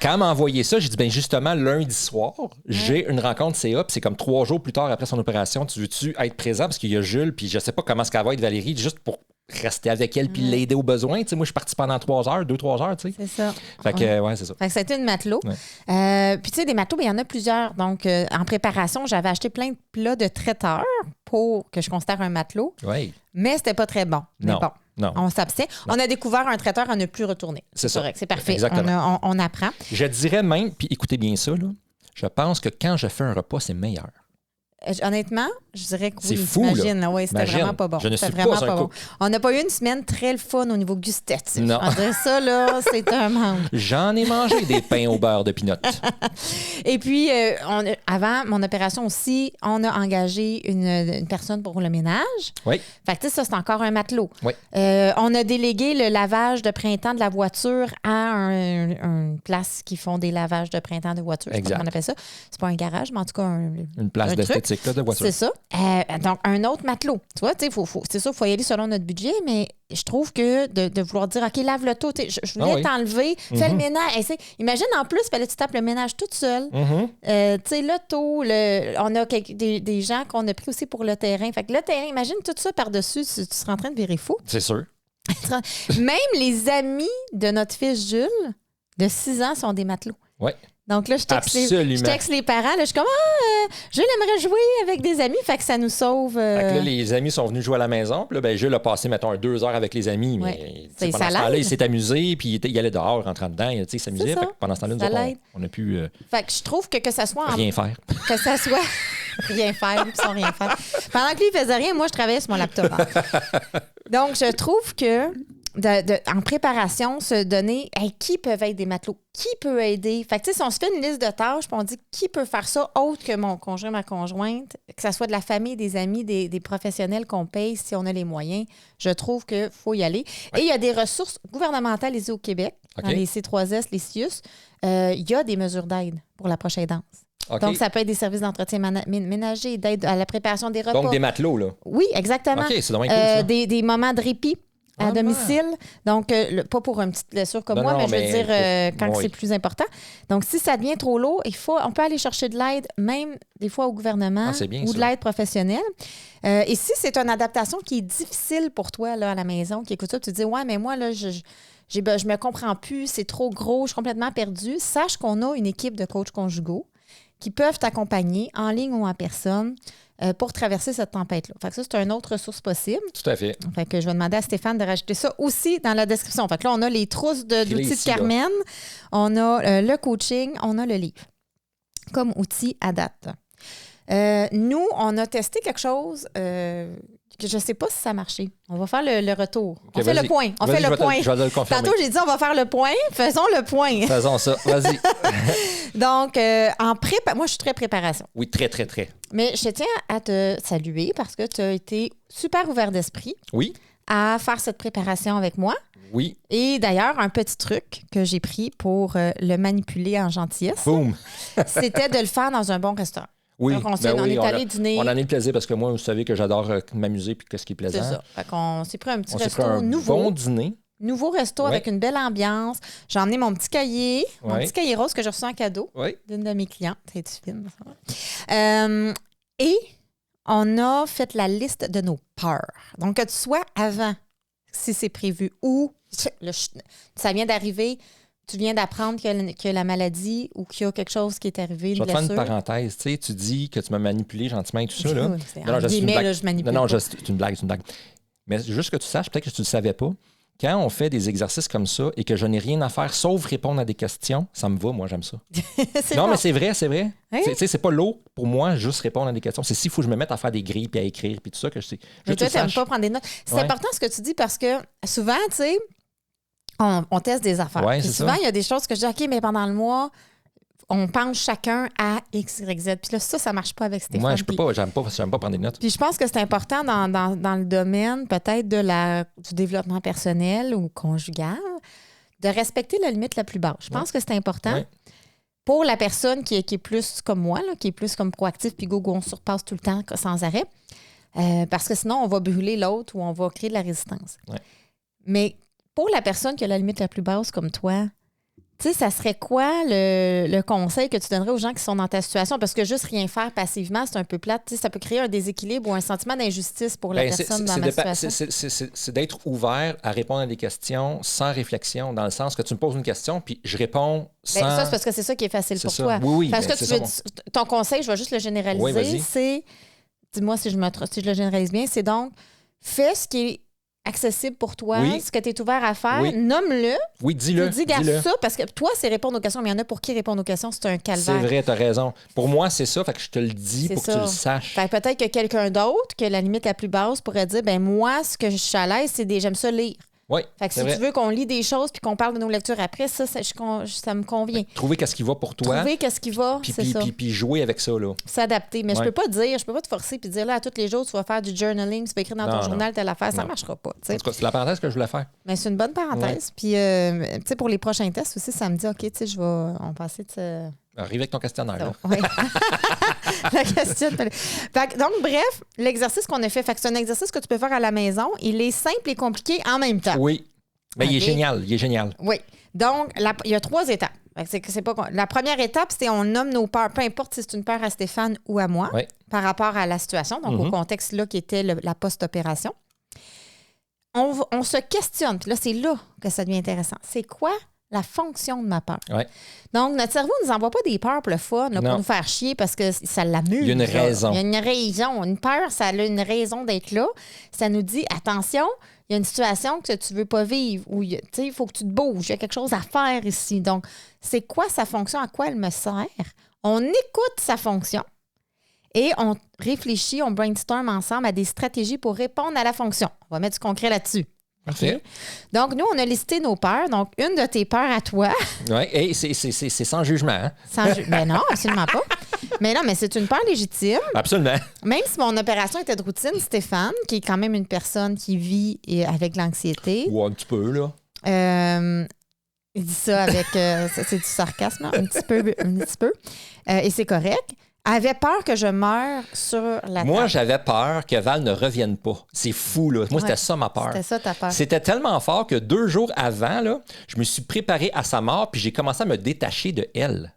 quand elle m'a envoyé ça, j'ai dit, ben justement, lundi soir, j'ai une rencontre CA, puis c'est comme 3 jours plus tard après son opération, tu veux-tu être présent? Parce qu'il y a Jules, puis je sais pas comment ce qu'elle va être, Valérie, juste pour rester avec elle puis l'aider aux besoins. Tu sais, moi, je suis partie pendant 2-3 heures, tu sais. C'est ça. Fait que, ouais, c'est ça. Fait que c'était une matelot. Ouais. Puis, tu sais, des matelots, il y en a plusieurs. Donc, en préparation, j'avais acheté plein de plats de traiteurs pour que je considère un matelot. Oui. Mais c'était pas très bon. Non. Mais bon. Non. On s'abstient. On a découvert un traiteur à ne plus retourner. C'est ça. Correct, c'est parfait. Exactement. On apprend. Je dirais même, puis écoutez bien ça, là, je pense que quand je fais un repas, c'est meilleur. Honnêtement, je dirais que oui. C'est fou, là. Oui, c'était Imagine. vraiment pas bon. Je ne suis vraiment pas un bon. cook. On n'a pas eu une semaine très fun au niveau gustatif. Non. On dirait ça, là, c'est un manque. J'en ai mangé des pains au beurre de pinot. Et puis, avant mon opération aussi, on a engagé une personne pour le ménage. Oui. Fait que, tu sais, ça, c'est encore un matelot. Oui. On a délégué le lavage de printemps de la voiture à une place qui font des lavages de printemps de voiture. Je sais pas comment on appelle ça. C'est pas un garage, mais en tout cas, une place d'esthétique de voiture. C'est ça. Donc, un autre matelot. Tu vois, c'est ça, il faut y aller selon notre budget, mais je trouve que de vouloir dire, OK, lave le tout, je voulais t'enlever, fais le ménage. Imagine, en plus, fallait que tu tapes le ménage toute seule. Tu sais, l'auto, on a des gens qu'on a pris aussi pour le terrain. Fait que le terrain, imagine tout ça par-dessus, tu seras en train de virer fou. C'est sûr. Même les amis de notre fils Jules, de 6 ans, sont des matelots. Oui. Donc là, je texte les parents. Là, je suis comme, Jules aimerait jouer avec des amis, fait que ça nous sauve. Fait que là, les amis sont venus jouer à la maison. Puis là, ben, Jules a passé, mettons, 2 heures avec les amis. Mais pendant ce temps-là, il s'est amusé, puis il allait dehors, rentrant dedans, il s'amusait. Fait que pendant ce temps-là, nous autres, on a pu fait que je trouve que ça soit rien faire. Que ça soit rien faire, sans rien faire. Pendant que lui, il faisait rien, moi, je travaillais sur mon laptop. Donc, je trouve que en préparation, se donner qui peuvent être des matelots, qui peut aider. Fait que, tu sais, si on se fait une liste de tâches, puis on dit qui peut faire ça autre que mon conjoint, ma conjointe, que ce soit de la famille, des amis, des professionnels qu'on paye si on a les moyens, je trouve qu'il faut y aller. Ouais. Et il y a des ressources gouvernementales ici au Québec, dans les C3S, les CIUS. Il y a des mesures d'aide pour la prochaine danse. Okay. Donc, ça peut être des services d'entretien ménager, d'aide à la préparation des repas. Donc, des matelots, là. Oui, exactement. OK, c'est vraiment cool, ça. Des moments de répit à domicile. Donc, pas pour une petite blessure comme moi, mais je veux dire quand c'est plus important. Donc, si ça devient trop lourd, on peut aller chercher de l'aide, même des fois au gouvernement ou de l'aide professionnelle. Et si c'est une adaptation qui est difficile pour toi là, à la maison, qui écoute ça, tu te dis, ouais, mais moi, là, je me comprends plus, c'est trop gros, je suis complètement perdue. Sache qu'on a une équipe de coachs conjugaux qui peuvent t'accompagner en ligne ou en personne pour traverser cette tempête-là. Fait que ça, c'est une autre ressource possible. Tout à fait. Fait que je vais demander à Stéphane de rajouter ça aussi dans la description. Fait que là, on a les trousses d'outils de Carmen, on a le coaching, on a le livre comme outil à date. Nous, on a testé quelque chose que je ne sais pas si ça a marché. On va faire le retour. Okay, on fait le point. On fait le point. Je vais le confirmer. Tantôt, j'ai dit on va faire le point. Faisons le point. Faisons ça. Vas-y. Donc, moi, je suis très préparation. Oui, très, très, très. Mais je tiens à te saluer parce que tu as été super ouvert d'esprit. Oui. À faire cette préparation avec moi. Oui. Et d'ailleurs, un petit truc que j'ai pris pour le manipuler en gentillesse, boum, c'était de le faire dans un bon restaurant. Oui, donc, on est allé dîner. On en a le plaisir parce que moi, vous savez que j'adore m'amuser puis qu'est-ce qui est plaisant. C'est ça. Fait qu'on s'est pris un petit resto un nouveau. Bon dîner. Nouveau resto avec une belle ambiance. J'ai emmené mon petit cahier, mon petit cahier rose que j'ai reçu en cadeau d'une de mes clientes. C'est fine, ça. Et on a fait la liste de nos peurs. Donc, que tu sois avant, si c'est prévu, ou ça vient d'arriver. Tu viens d'apprendre que la maladie ou qu'il y a quelque chose qui est arrivé. Je vais te faire une parenthèse. Tu sais, tu dis que tu m'as manipulé gentiment et tout ça. Là. Je manipule. Non, c'est une blague, Mais juste que tu saches, peut-être que tu ne le savais pas, quand on fait des exercices comme ça et que je n'ai rien à faire sauf répondre à des questions, ça me va, moi, j'aime ça. Mais c'est vrai. Hein? Tu sais, c'est pas lourd pour moi, juste répondre à des questions. C'est s'il faut que je me mette à faire des grilles puis à écrire puis tout ça que je sais. Mais toi, tu n'aimes pas prendre des notes. C'est important ce que tu dis parce que souvent, tu sais, on teste des affaires. Ouais, souvent, il y a des choses que je dis, OK, mais pendant le mois, on pense chacun à X, Y, Z. Puis là, ça ne marche pas avec Stéphane. Moi, je peux pas, j'aime pas prendre des notes. Puis je pense que c'est important dans le domaine peut-être du développement personnel ou conjugal de respecter la limite la plus basse. Je pense que c'est important pour la personne qui est plus comme moi, là, qui est plus comme proactive, puis on surpasse tout le temps sans arrêt. Parce que sinon, on va brûler l'autre ou on va créer de la résistance. Ouais. Mais pour la personne qui a la limite la plus basse comme toi, tu sais, ça serait quoi le conseil que tu donnerais aux gens qui sont dans ta situation? Parce que juste rien faire passivement, c'est un peu plate. Tu sais, ça peut créer un déséquilibre ou un sentiment d'injustice pour la personne dans la situation. C'est d'être ouvert à répondre à des questions sans réflexion, dans le sens que tu me poses une question, puis je réponds sans... ça, c'est parce que c'est ça qui est facile pour toi. Oui, parce que ton conseil, je vais juste le généraliser, c'est... Dis-moi si je le généralise bien, c'est donc, fais ce qui est accessible pour toi, ce que tu es ouvert à faire, nomme-le. Oui, dis-le. Dis-le ça, parce que toi, c'est répondre aux questions, mais il y en a pour qui répondre aux questions, c'est un calvaire. C'est vrai, tu as raison. Pour moi, c'est ça, fait que je te le dis pour que tu le saches. Fait que peut-être que quelqu'un d'autre, que la limite la plus basse, pourrait dire, ben moi, ce que je suis à l'aise, c'est j'aime ça lire. Oui. Fait que si tu veux qu'on lit des choses puis qu'on parle de nos lectures après, ça me convient. Trouver qu'est-ce qui va pour toi. Trouver qu'est-ce qui va, c'est ça. Puis jouer avec ça, là. S'adapter. Mais je peux pas te forcer puis dire là, à tous les jours, tu vas faire du journalling, tu vas écrire dans ton journal telle affaire, ça marchera pas. T'sais. En tout cas, c'est la parenthèse que je voulais faire. Mais c'est une bonne parenthèse. Puis, tu sais, pour les prochains tests aussi, ça me dit, OK, tu sais, on va essayer de... Arrive avec ton questionnaire, là. Oui. La question. Donc, bref, l'exercice qu'on a fait, c'est un exercice que tu peux faire à la maison. Il est simple et compliqué en même temps. Oui. Mais il est génial. Oui. Donc, il y a 3 étapes. La première étape, c'est on nomme nos peurs, peu importe si c'est une peur à Stéphane ou à moi, par rapport à la situation, donc au contexte là qui était la post-opération. On se questionne, puis là, c'est là que ça devient intéressant. C'est quoi la fonction de ma peur? Ouais. Donc, notre cerveau ne nous envoie pas des peurs pour le fun, là, pour nous faire chier parce que ça l'amuse. Il y a une raison. Il y a une raison. Une peur, ça a une raison d'être là. Ça nous dit, attention, il y a une situation que tu ne veux pas vivre ou il faut que tu te bouges. Il y a quelque chose à faire ici. Donc, c'est quoi sa fonction? À quoi elle me sert? On écoute sa fonction et on réfléchit, on brainstorm ensemble à des stratégies pour répondre à la fonction. On va mettre du concret là-dessus. Parfait. Donc, nous, on a listé nos peurs. Donc, une de tes peurs à toi. Oui, et c'est sans jugement. Hein? Ben non, absolument pas. Mais non, mais c'est une peur légitime. Absolument. Même si mon opération était de routine, Stéphane, qui est quand même une personne qui vit avec l'anxiété. Ou un petit peu, là. Il dit ça avec... c'est du sarcasme, un petit peu. Et c'est correct. Avait peur que je meure sur la table. Moi, j'avais peur que Val ne revienne pas. C'est fou, là. Moi, c'était ça ma peur. C'était ça ta peur. C'était tellement fort que 2 jours avant, là, je me suis préparé à sa mort puis j'ai commencé à me détacher de elle.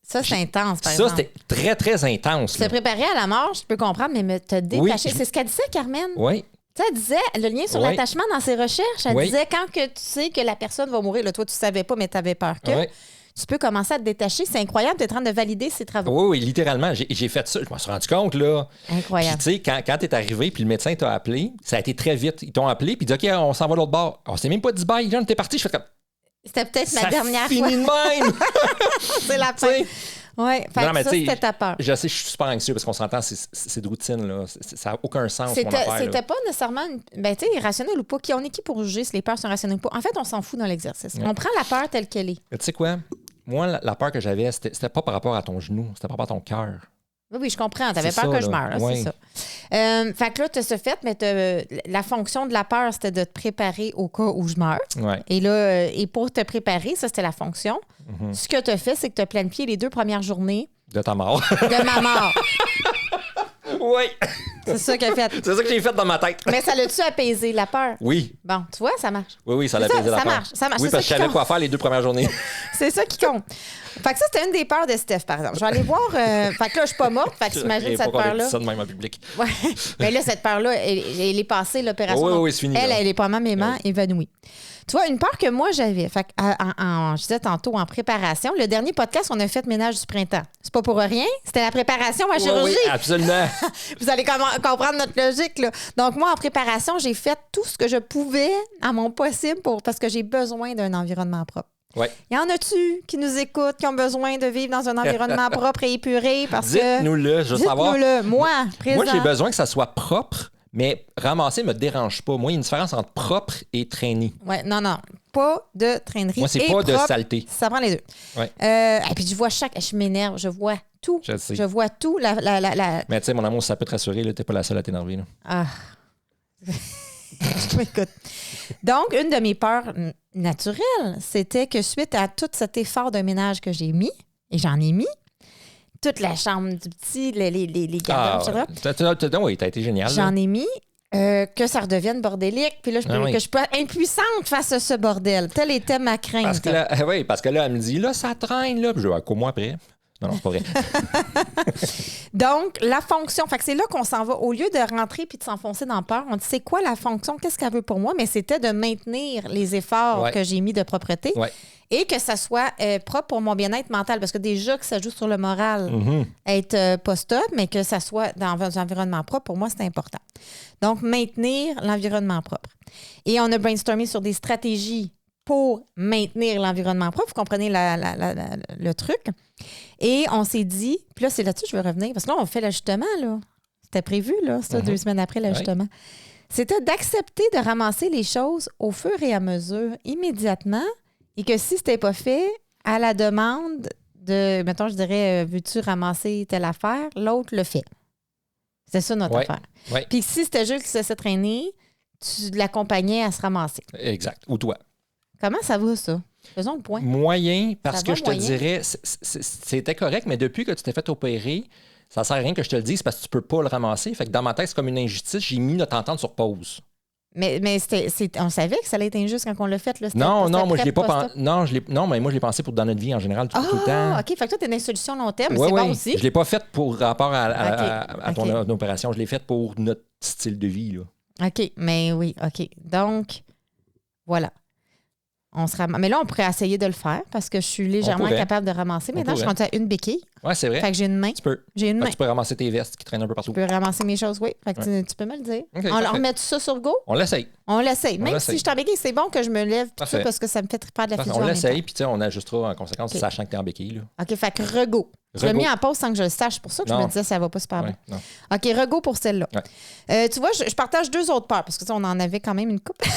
Ça, c'est intense, par exemple. Ça, c'était très, très intense. Se préparer à la mort, je peux comprendre, mais te détacher. Oui, c'est ce qu'elle disait, Carmen. Oui. Tu sais, elle disait, le lien sur l'attachement dans ses recherches, elle disait, quand que tu sais que la personne va mourir, là, toi, tu savais pas, mais tu avais peur que... Oui. Tu peux commencer à te détacher. C'est incroyable, tu es en train de valider ses travaux. Oui, littéralement. J'ai fait ça. Je m'en suis rendu compte, là. Incroyable. Puis, tu sais, quand tu es arrivé, puis le médecin t'a appelé, ça a été très vite. Ils t'ont appelé, puis ils disent, OK, on s'en va de l'autre bord. On s'est même pas dit bye, John, t'es parti. Je fais comme. C'était peut-être ma dernière fois. Ça finit de même. C'est la fin. Oui, ça, c'était ta peur. Je sais, je suis super anxieux parce qu'on s'entend, c'est de routine, là. Ça n'a aucun sens, mon affaire. C'était pas nécessairement, ben, tu sais, irrationnel ou pas. On est qui pour juger si les peurs sont rationnelles ou pas? En fait, on s'en fout dans l'exercice. On prend la peur telle qu'elle est. Mais tu sais quoi? Moi, la peur que j'avais, c'était pas par rapport à ton genou, c'était par rapport à ton cœur. Oui, je comprends. Tu avais peur que je meure, c'est ça. Fait que là, tu as ce fait, mais la fonction de la peur, c'était de te préparer au cas où je meurs. Ouais. Et là, et pour te préparer, ça, c'était la fonction. Ce que tu as fait, c'est que tu as planifié les 2 premières journées de ta mort. De ma mort. Oui. C'est ça qu'elle a fait. C'est ça que j'ai fait dans ma tête. Mais ça l'a-tu apaisé la peur? Oui. Bon, tu vois, ça marche. Oui, ça l'a apaisé la peur. Ça marche. Oui, parce que je savais quoi faire les 2 premières journées. C'est ça qui compte. Fait que ça, c'était une des peurs de Steph, par exemple. Je vais aller voir. Fait que là, je suis pas morte. Fait que t'imagines cette peur-là. Ça de même en public. Ouais. Mais là, cette peur-là, elle est passée, l'opération. Oui, c'est fini. Elle est probablement évanouie. Tu vois, une peur que moi, j'avais. Fait que, je disais tantôt, en préparation, le dernier podcast, on a fait ménage du printemps. C'est pas pour rien. C'était la préparation à la chirurgie. Oui, absolument. Vous allez comprendre notre logique, là. Donc, moi, en préparation, j'ai fait tout ce que je pouvais à mon possible parce que j'ai besoin d'un environnement propre. Ouais. Y en a-tu qui nous écoutent, qui ont besoin de vivre dans un environnement propre et épuré? Dites-nous-le, je veux savoir. Dites-nous-le. Moi, présent. Moi, j'ai besoin que ça soit propre, mais ramasser me dérange pas. Moi, il y a une différence entre propre et traîner. Oui, non. Pas de traînerie. Moi, c'est pas propre, de saleté. Ça prend les deux. Ouais. Et puis, je vois je m'énerve, je vois tout. Je sais. Je vois tout. Mais tu sais, mon amour, ça peut te rassurer, t'es pas la seule à t'énerver. Là. Ah. Écoute. Donc, une de mes peurs naturelles, c'était que suite à tout cet effort de ménage que j'ai mis, et j'en ai mis, toute la chambre du petit, les garde-robes, etc. Oui, t'as été génial. J'en ai mis que ça redevienne bordélique, puis là, que je peux être impuissante face à ce bordel. Telle était ma crainte. Parce que là, elle me dit, là, ça traîne, là. Puis je dis, qu'au mois après. Non, c'est pas vrai. Donc, la fonction, fait que c'est là qu'on s'en va. Au lieu de rentrer puis de s'enfoncer dans la peur, on dit c'est quoi la fonction, qu'est-ce qu'elle veut pour moi? Mais c'était de maintenir les efforts que j'ai mis de propreté et que ça soit propre pour mon bien-être mental. Parce que déjà que ça joue sur le moral, être post-op, mais que ça soit dans un environnement propre, pour moi, c'est important. Donc, maintenir l'environnement propre. Et on a brainstormé sur des stratégies pour maintenir l'environnement propre. Vous comprenez le truc. Et on s'est dit, puis là, c'est là-dessus que je veux revenir, parce que là, on fait l'ajustement, là. C'était prévu, là, ça, 2 semaines après l'ajustement. C'était d'accepter de ramasser les choses au fur et à mesure, immédiatement, et que si c'était pas fait, à la demande de, mettons, je dirais, veux-tu ramasser telle affaire, l'autre le fait. C'est ça notre affaire. Ouais. Puis si c'était Jules qui se laissait traîner, tu l'accompagnais à se ramasser. Exact. Ou toi. Comment ça va, ça? Faisons le point. Moyen, parce ça que je te moyen. dirais, c'était correct, mais depuis que tu t'es fait opérer, ça ne sert à rien que je te le dise parce que tu ne peux pas le ramasser. Fait que dans ma tête, c'est comme une injustice. J'ai mis notre entente sur pause. Mais on savait que ça allait être injuste quand on l'a fait. Là. Non, moi, je l'ai pas pensé. Non, mais moi, je l'ai pensé pour dans notre vie en général, tout le temps. OK. Fait que toi, tu as une solution long terme, c'est bon aussi. Je ne l'ai pas faite pour rapport à ton opération. Je l'ai faite pour notre style de vie. Là. OK. Mais oui, OK. Donc, voilà. Mais là, on pourrait essayer de le faire parce que je suis légèrement capable de ramasser. Maintenant, je suis rendue à une béquille. Oui, c'est vrai. Fait que j'ai une main. Tu peux. J'ai une main. Tu peux ramasser tes vestes qui traînent un peu partout. Tu peux ramasser mes choses, oui. Fait que tu peux me le dire. Okay, on remet tout ça sur go? On l'essaye. On l'essaye. Même si je suis en béquille, c'est bon que je me lève tout ça parce que ça me fait faire de la physio. On l'essaye, puis on ajustera en conséquence, sachant que tu es en béquille. Là. OK, fait que rego. Je l'ai mis en pause sans que je le sache. C'est pour ça que je me disais ça va pas super bien. OK, rego pour celle-là. Tu vois, je partage 2 autres peurs parce que on en avait quand même une couple.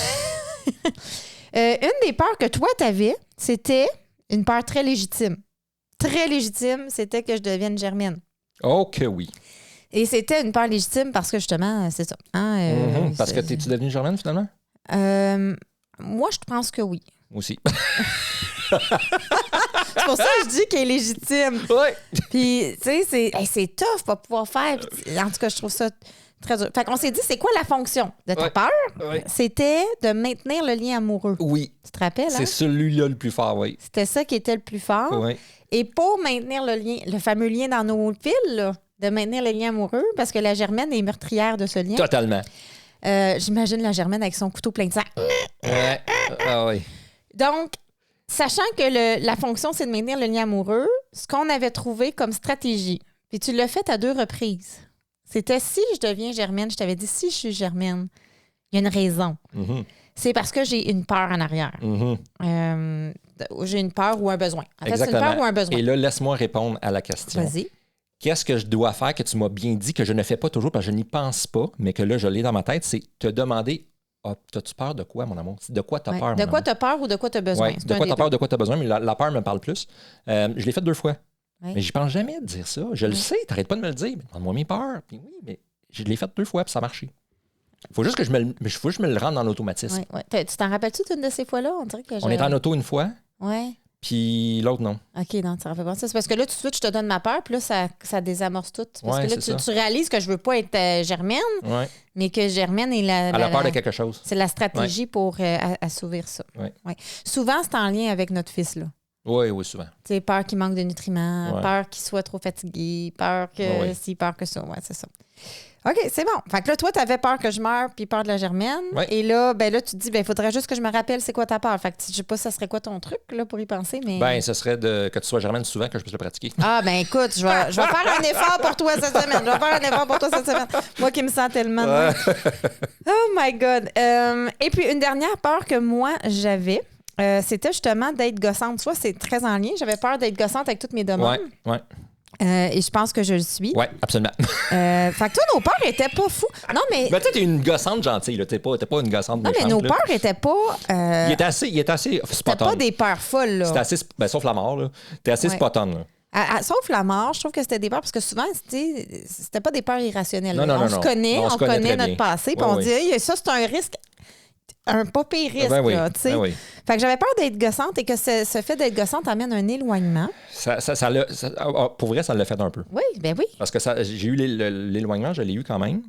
Une des peurs que toi, t'avais, c'était une peur très légitime. Très légitime, c'était que je devienne germaine. Oh que oui. Et c'était une peur légitime parce que, justement, c'est ça. Hein, Parce que t'es-tu devenue germaine, finalement? Moi, je pense que oui. Moi aussi. C'est pour ça que je dis qu'elle est légitime. Oui. Puis, tu sais, c'est tough pas pouvoir faire. En tout cas, je trouve ça très dur. Fait qu'on s'est dit, c'est quoi la fonction de ta peur? Oui. C'était de maintenir le lien amoureux. Oui. Tu te rappelles, C'est hein? celui-là le plus fort, oui. C'était ça qui était le plus fort. Oui. Et pour maintenir le lien, le fameux lien dans nos fils, là, de maintenir le lien amoureux, parce que la germaine est meurtrière de ce lien. Totalement. J'imagine la germaine avec son couteau plein de sang. Ouais. Ah oui. Donc, sachant que la fonction, c'est de maintenir le lien amoureux, ce qu'on avait trouvé comme stratégie, puis tu l'as fait à 2 reprises, c'était si je deviens germaine, je t'avais dit si je suis germaine, il y a une raison. Mhm. C'est parce que j'ai une peur en arrière. Mhm. J'ai une peur ou un besoin. En fait, c'est une Exactement. peur ou un besoin. Et là, laisse-moi répondre à la question. Vas-y. Qu'est-ce que je dois faire que tu m'as bien dit que je ne fais pas toujours parce que je n'y pense pas, mais que là, je l'ai dans ma tête, c'est te demander as-tu peur de quoi, mon amour? De quoi tu as Ouais. peur? De mon quoi amour? tu as peur ou de quoi tu as besoin? Ouais. C'est De un quoi des tu as peur, deux. de quoi tu as besoin, mais la peur me parle plus. Je l'ai fait 2 fois. Ouais. Mais j'y pense jamais de dire ça. Je le sais, t'arrêtes pas de me le dire. Mais demande-moi mes peurs. Puis oui, mais je l'ai fait 2 fois, puis ça a marché. Faut juste que je me le rende dans l'automatisme. Ouais, ouais. Tu t'en rappelles-tu d'une de ces fois-là? On dirait que On est en auto une fois, Ouais. puis l'autre, non. OK, non, tu t'en rappelles pas. C'est parce que là, tout de suite, je te donne ma peur, puis là, ça désamorce tout. Parce Ouais, que là, c'est tu réalises que je veux pas être germaine, Ouais. mais que germaine est Elle a peur de la- quelque chose. c'est la stratégie pour assouvir ça. Ouais. Ouais. Souvent, c'est en lien avec notre fils, là. Oui, oui, souvent. Tu sais, peur qu'il manque de nutriments, Ouais. peur qu'il soit trop fatigué, peur que Ouais. ci, peur que ça. Ouais, c'est ça. OK, c'est bon. Fait que là, toi, tu avais peur que je meure puis peur de la germaine. Ouais. Et là, ben là, tu te dis, ben il faudrait juste que je me rappelle c'est quoi ta peur. Fait que je sais pas, ça serait quoi ton truc là, pour y penser, mais. Ben, ce serait que tu sois germaine souvent que je puisse le pratiquer. Ah, ben écoute, je vais faire un effort pour toi cette semaine. Je vais faire un effort pour toi cette semaine. Moi qui me sens tellement. de même. Oh my God. Et puis, une dernière peur que moi, j'avais, c'était justement d'être gossante. Tu vois, c'est très en lien. J'avais peur d'être gossante avec toutes mes demandes. Ouais, ouais. Et je pense que je le suis. Ouais, absolument. Fait que toi, nos peurs étaient pas fous. Non, mais. Ben, tu sais, t'es une gossante gentille, là. T'es pas une gossante Non, mais méchante, nos là. peurs étaient pas. Il était assez C'était spot on. pas des peurs folles, là. C'était assez, ben, sauf la mort, là. T'es assez Ouais. spot on, là. Sauf la mort, je trouve que c'était des peurs parce que souvent, c'était pas des peurs irrationnelles. Non, là. non, on non, se non. connaît, On se on connaît connaît très notre bien. passé, puis Ouais, on oui. dit, hey, ça, c'est un risque, un pas pire risque. Ben oui, là, tu sais. ben oui. Fait que j'avais peur d'être gossante et que ce fait d'être gossante amène un éloignement. Pour vrai, ça l'a fait un peu. Oui, ben oui. Parce que j'ai eu l'éloignement, je l'ai eu quand même.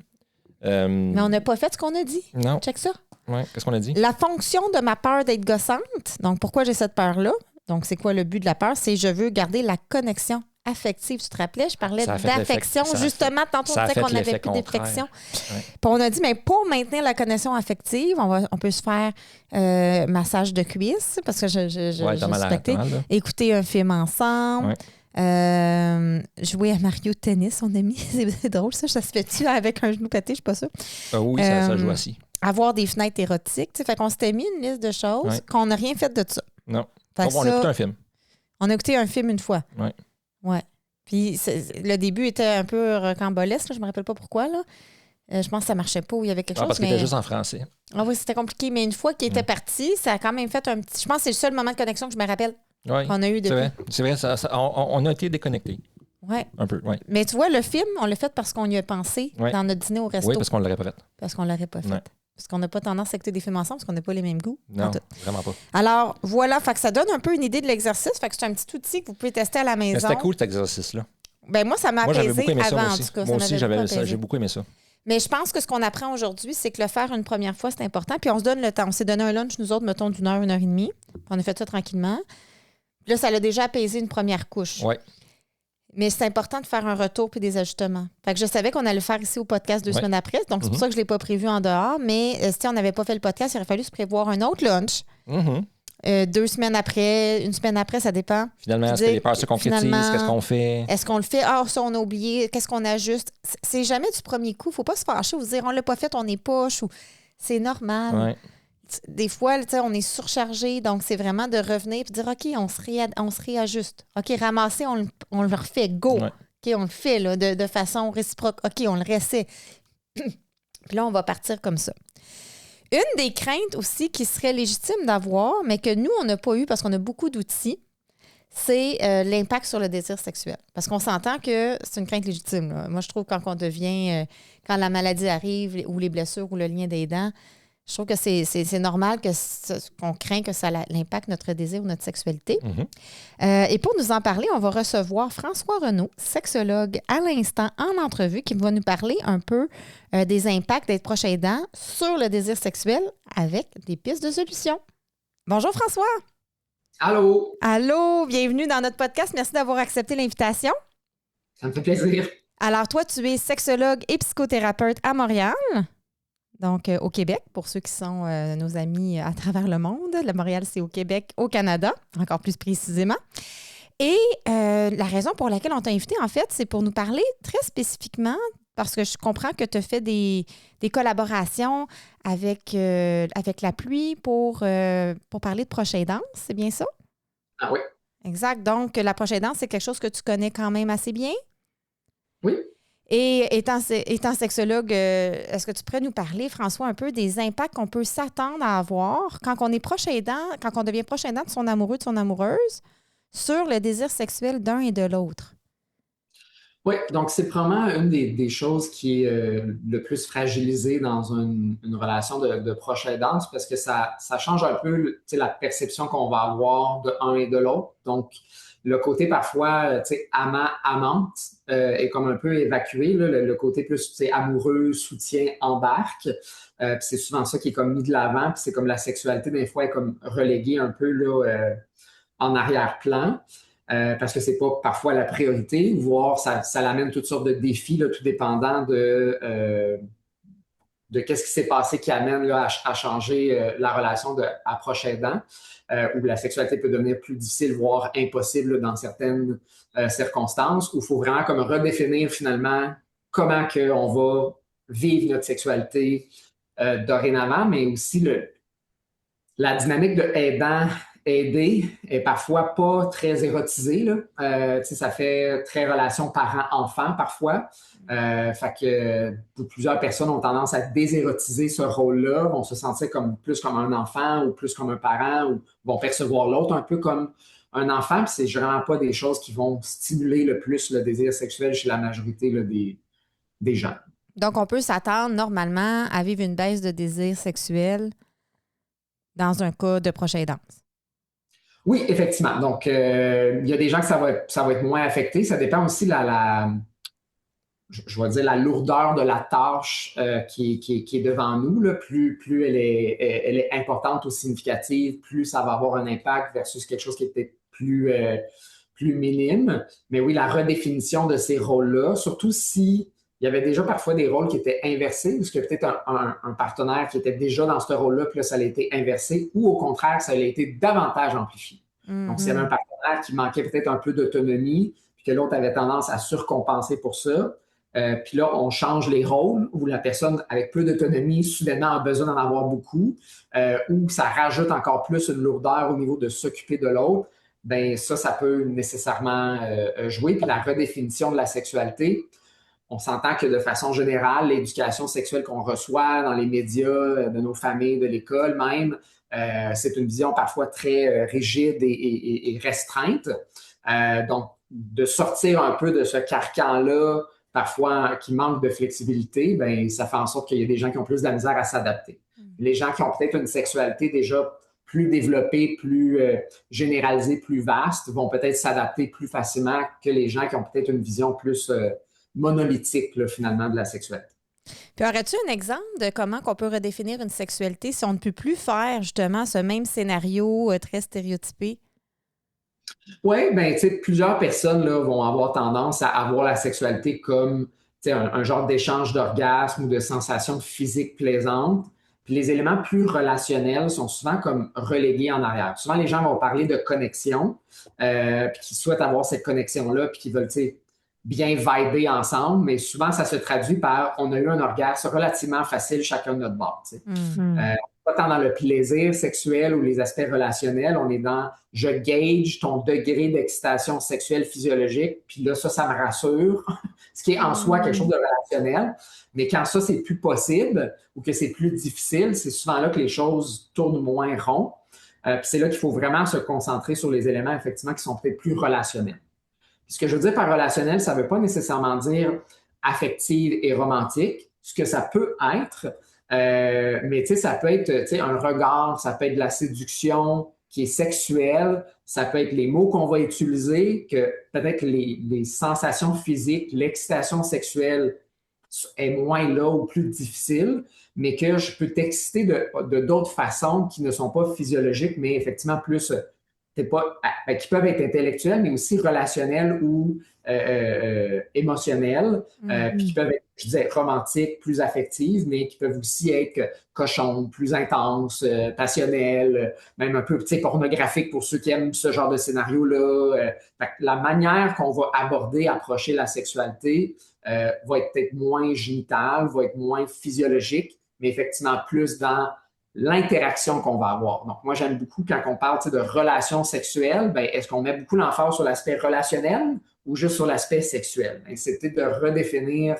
Mais on n'a pas fait ce qu'on a dit. Non. Check ça. Ouais, qu'est-ce qu'on a dit? La fonction de ma peur d'être gossante, donc pourquoi j'ai cette peur-là? Donc, c'est quoi le but de la peur? C'est je veux garder la connexion affective. Tu te rappelais? Je parlais Ça a fait d'affection. l'effet- ça a Justement, tantôt, ça on a disait fait qu'on n'avait l'effet plus contraire. d'affection. Ouais. Puis on a dit, mais pour maintenir la connexion affective, on peut se faire massage de cuisse, parce que je Ouais, t'as mal suspectais. là. Écouter un film ensemble. Jouer à Mario Tennis, on a mis. C'est drôle, ça se fait-tu avec un genou pété? Je suis pas sûre. Oui, ça joue assis. Avoir des fenêtres érotiques. Tu sais, fait qu'on s'était mis une liste de choses Ouais. qu'on n'a rien fait de ça. Non. Fait que On a ça, écouté un film. on a écouté un film une fois. Ouais. Ouais. Puis le début était un peu rocambolesque, là, je me rappelle pas pourquoi. Là. Je pense que ça marchait pas ou il y avait quelque chose. Parce qu'il mais... était juste en français. Ah oui, c'était compliqué. Mais une fois qu'il était parti, ça a quand même fait un petit. Je pense que c'est le seul moment de connexion que je me rappelle Oui. qu'on a eu C'est depuis. vrai. C'est vrai, on a été déconnectés. Ouais. Un peu, oui. Mais tu vois, le film, on l'a fait parce qu'on y a pensé Ouais. dans notre dîner au resto. Oui, parce qu'on l'aurait pas fait. Parce qu'on l'aurait pas fait. Ouais. Parce qu'on n'a pas tendance à écouter des films ensemble, parce qu'on n'a pas les mêmes goûts. en Non, tout. vraiment pas. Alors, voilà, fait que ça donne un peu une idée de l'exercice. Fait que c'est un petit outil que vous pouvez tester à la Mais maison. c'était cool cet exercice-là. Ben moi, ça m'a Moi, j'avais apaisé beaucoup aimé ça, avant, moi en aussi. tout cas. Moi aussi, m'avait beaucoup apaisé. j'ai beaucoup aimé ça. Mais je pense que ce qu'on apprend aujourd'hui, c'est que le faire une première fois, c'est important. Puis on se donne le temps. On s'est donné un lunch, nous autres, mettons, d'1 heure, 1h30. Puis on a fait ça tranquillement. Puis là, ça l'a déjà apaisé une première couche. Oui. Mais c'est important de faire un retour puis des ajustements. Fait que je savais qu'on allait le faire ici au podcast 2 semaines après. Donc, c'est pour ça que je ne l'ai pas prévu en dehors. Mais si on n'avait pas fait le podcast, il aurait fallu se prévoir un autre lunch. 2 semaines après, 1 semaine après, ça dépend. Finalement, est-ce Dire, que les peurs se concrétisent? finalement, Qu'est-ce qu'on fait? Est-ce qu'on le fait? Ah, ça, on a oublié. Qu'est-ce qu'on ajuste? C'est jamais du premier coup. Faut pas se fâcher ou se dire, on l'a pas fait, on est poche. Ou... C'est normal. Ouais. Des fois, tu sais, on est surchargé. Donc, c'est vraiment de revenir et de dire, OK, on se réajuste. OK, ramasser, on le refait. Go. Ouais. OK, on le fait là, de façon réciproque. OK, on le réessaie. Puis là, on va partir comme ça. Une des craintes aussi qui serait légitime d'avoir, mais que nous, on n'a pas eu parce qu'on a beaucoup d'outils, c'est l'impact sur le désir sexuel. Parce qu'on s'entend que c'est une crainte légitime, là. Moi, je trouve quand on devient, quand la maladie arrive ou les blessures ou le lien des dents, je trouve que c'est normal qu'on craint que ça l'impacte notre désir ou notre sexualité. Et pour nous en parler, on va recevoir François Renaud, sexologue, à l'instant en entrevue, qui va nous parler un peu des impacts d'être proche aidant sur le désir sexuel avec des pistes de solutions. Bonjour François! Allô? Allô, bienvenue dans notre podcast. Merci d'avoir accepté l'invitation. Ça me fait plaisir. Alors, toi, tu es sexologue et psychothérapeute à Montréal, donc au Québec, pour ceux qui sont nos amis à travers le monde. Le Montréal, c'est au Québec, au Canada, encore plus précisément. Et la raison pour laquelle on t'a invité, en fait, c'est pour nous parler très spécifiquement, parce que je comprends que tu as fait des collaborations avec La Pluie pour parler de proche aidance, c'est bien ça? Ah oui. Exact. Donc, la proche aidance, c'est quelque chose que tu connais quand même assez bien? Oui. Et étant sexologue, est-ce que tu pourrais nous parler, François, un peu des impacts qu'on peut s'attendre à avoir quand on est proche aidant, quand on devient proche aidant de son amoureux, de son amoureuse, sur le désir sexuel d'un et de l'autre? Oui, donc c'est probablement une des choses qui est le plus fragilisée dans une relation de proche aidance parce que ça change un peu la perception qu'on va avoir de un et de l'autre. Donc, le côté parfois amant-amante est comme un peu évacué. Là, le côté plus amoureux, soutien, embarque. Puis c'est souvent ça qui est comme mis de l'avant. Puis c'est comme la sexualité, des fois, est comme reléguée un peu là, en arrière-plan. Parce que c'est pas parfois la priorité, voire ça l'amène toutes sortes de défis, là, tout dépendant de qu'est-ce qui s'est passé qui amène là, à changer la relation à proche aidant, où la sexualité peut devenir plus difficile, voire impossible là, dans certaines circonstances, où il faut vraiment comme redéfinir finalement comment on va vivre notre sexualité dorénavant, mais aussi la dynamique de aidé est parfois pas très érotisée. Là. Ça fait très relation parent-enfant parfois. Fait que plusieurs personnes ont tendance à désérotiser ce rôle-là, vont se sentir plus comme un enfant ou plus comme un parent ou vont percevoir l'autre un peu comme un enfant. Puis c'est vraiment pas des choses qui vont stimuler le plus le désir sexuel chez la majorité là, des gens. Donc, on peut s'attendre normalement à vivre une baisse de désir sexuel dans un cas de proche aidance. Oui, effectivement. Donc, il y a des gens que ça va être moins affecté. Ça dépend aussi je vais dire la lourdeur de la tâche qui est devant nous. Là. Plus elle est importante ou significative, plus ça va avoir un impact versus quelque chose qui est peut-être plus minime. Mais oui, la redéfinition de ces rôles-là, surtout si il y avait déjà parfois des rôles qui étaient inversés, parce qu'il y a peut-être un partenaire qui était déjà dans ce rôle-là, puis là, ça a été inversé, ou au contraire, ça a été davantage amplifié. Donc, s'il y avait un partenaire qui manquait peut-être un peu d'autonomie, puis que l'autre avait tendance à surcompenser pour ça, puis là, on change les rôles, où la personne avec peu d'autonomie, soudainement, a besoin d'en avoir beaucoup, ou ça rajoute encore plus une lourdeur au niveau de s'occuper de l'autre, bien ça peut nécessairement jouer. Puis la redéfinition de la sexualité, on s'entend que de façon générale, l'éducation sexuelle qu'on reçoit dans les médias, de nos familles, de l'école même, c'est une vision parfois très rigide et restreinte. Donc, de sortir un peu de ce carcan-là, parfois qui manque de flexibilité, bien, ça fait en sorte qu'il y a des gens qui ont plus de la misère à s'adapter. Les gens qui ont peut-être une sexualité déjà plus développée, plus généralisée, plus vaste, vont peut-être s'adapter plus facilement que les gens qui ont peut-être une vision plus monolithique, là, finalement, de la sexualité. Puis aurais-tu un exemple de comment on peut redéfinir une sexualité si on ne peut plus faire justement ce même scénario très stéréotypé? Oui, bien, tu sais, plusieurs personnes là, vont avoir tendance à avoir la sexualité comme un genre d'échange d'orgasme ou de sensations physiques plaisantes. Puis les éléments plus relationnels sont souvent comme relégués en arrière. Souvent, les gens vont parler de connexion, puis qui souhaitent avoir cette connexion-là, puis qui veulent, bien viber ensemble, mais souvent, ça se traduit par on a eu un orgasme relativement facile chacun de notre bord. On pas tant dans le plaisir sexuel ou les aspects relationnels, on est dans je gauge ton degré d'excitation sexuelle physiologique, puis là, ça me rassure, ce qui est en soi quelque chose de relationnel. Mais quand ça, c'est plus possible ou que c'est plus difficile, c'est souvent là que les choses tournent moins rond. Puis c'est là qu'il faut vraiment se concentrer sur les éléments, effectivement, qui sont peut-être plus relationnels. Puis ce que je veux dire par relationnel, ça ne veut pas nécessairement dire affective et romantique, ce que ça peut être, mais ça peut être un regard, ça peut être de la séduction qui est sexuelle, ça peut être les mots qu'on va utiliser, que peut-être les sensations physiques, l'excitation sexuelle est moins là ou plus difficile, mais que je peux t'exciter de d'autres façons qui ne sont pas physiologiques, mais effectivement plus, qui peuvent être intellectuelles, mais aussi relationnelles ou émotionnelles, puis qui peuvent être, je disais, romantiques, plus affectives, mais qui peuvent aussi être cochonnes, plus intenses, passionnelles, même un peu pornographiques pour ceux qui aiment ce genre de scénario-là. La manière qu'on va approcher la sexualité va être peut-être moins génitale, va être moins physiologique, mais effectivement plus dans l'interaction qu'on va avoir. Donc, moi, j'aime beaucoup quand on parle de relations sexuelles, est-ce qu'on met beaucoup l'emphase sur l'aspect relationnel ou juste sur l'aspect sexuel? C'est peut-être de redéfinir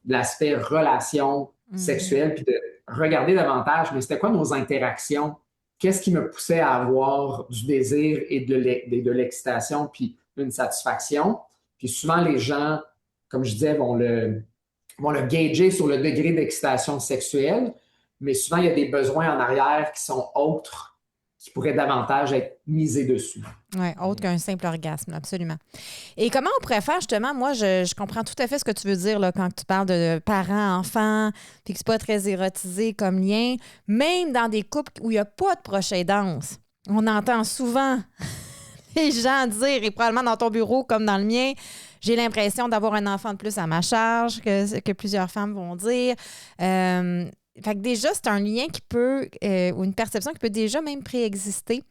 l'aspect relation sexuelle puis de regarder davantage, mais c'était quoi nos interactions? Qu'est-ce qui me poussait à avoir du désir et de l'excitation puis une satisfaction? Puis souvent, les gens, comme je disais, vont le gager sur le degré d'excitation sexuelle, mais souvent, il y a des besoins en arrière qui sont autres, qui pourraient davantage être misés dessus. Oui, autre qu'un simple orgasme, absolument. Et comment on pourrait faire, justement, moi, je comprends tout à fait ce que tu veux dire là, quand tu parles de parents, enfants, puis que c'est pas très érotisé comme lien, même dans des couples où il n'y a pas de proche aidance. On entend souvent les gens dire, et probablement dans ton bureau comme dans le mien, j'ai l'impression d'avoir un enfant de plus à ma charge, que plusieurs femmes vont dire. Fait que déjà, c'est un lien qui peut, ou une perception qui peut déjà même préexister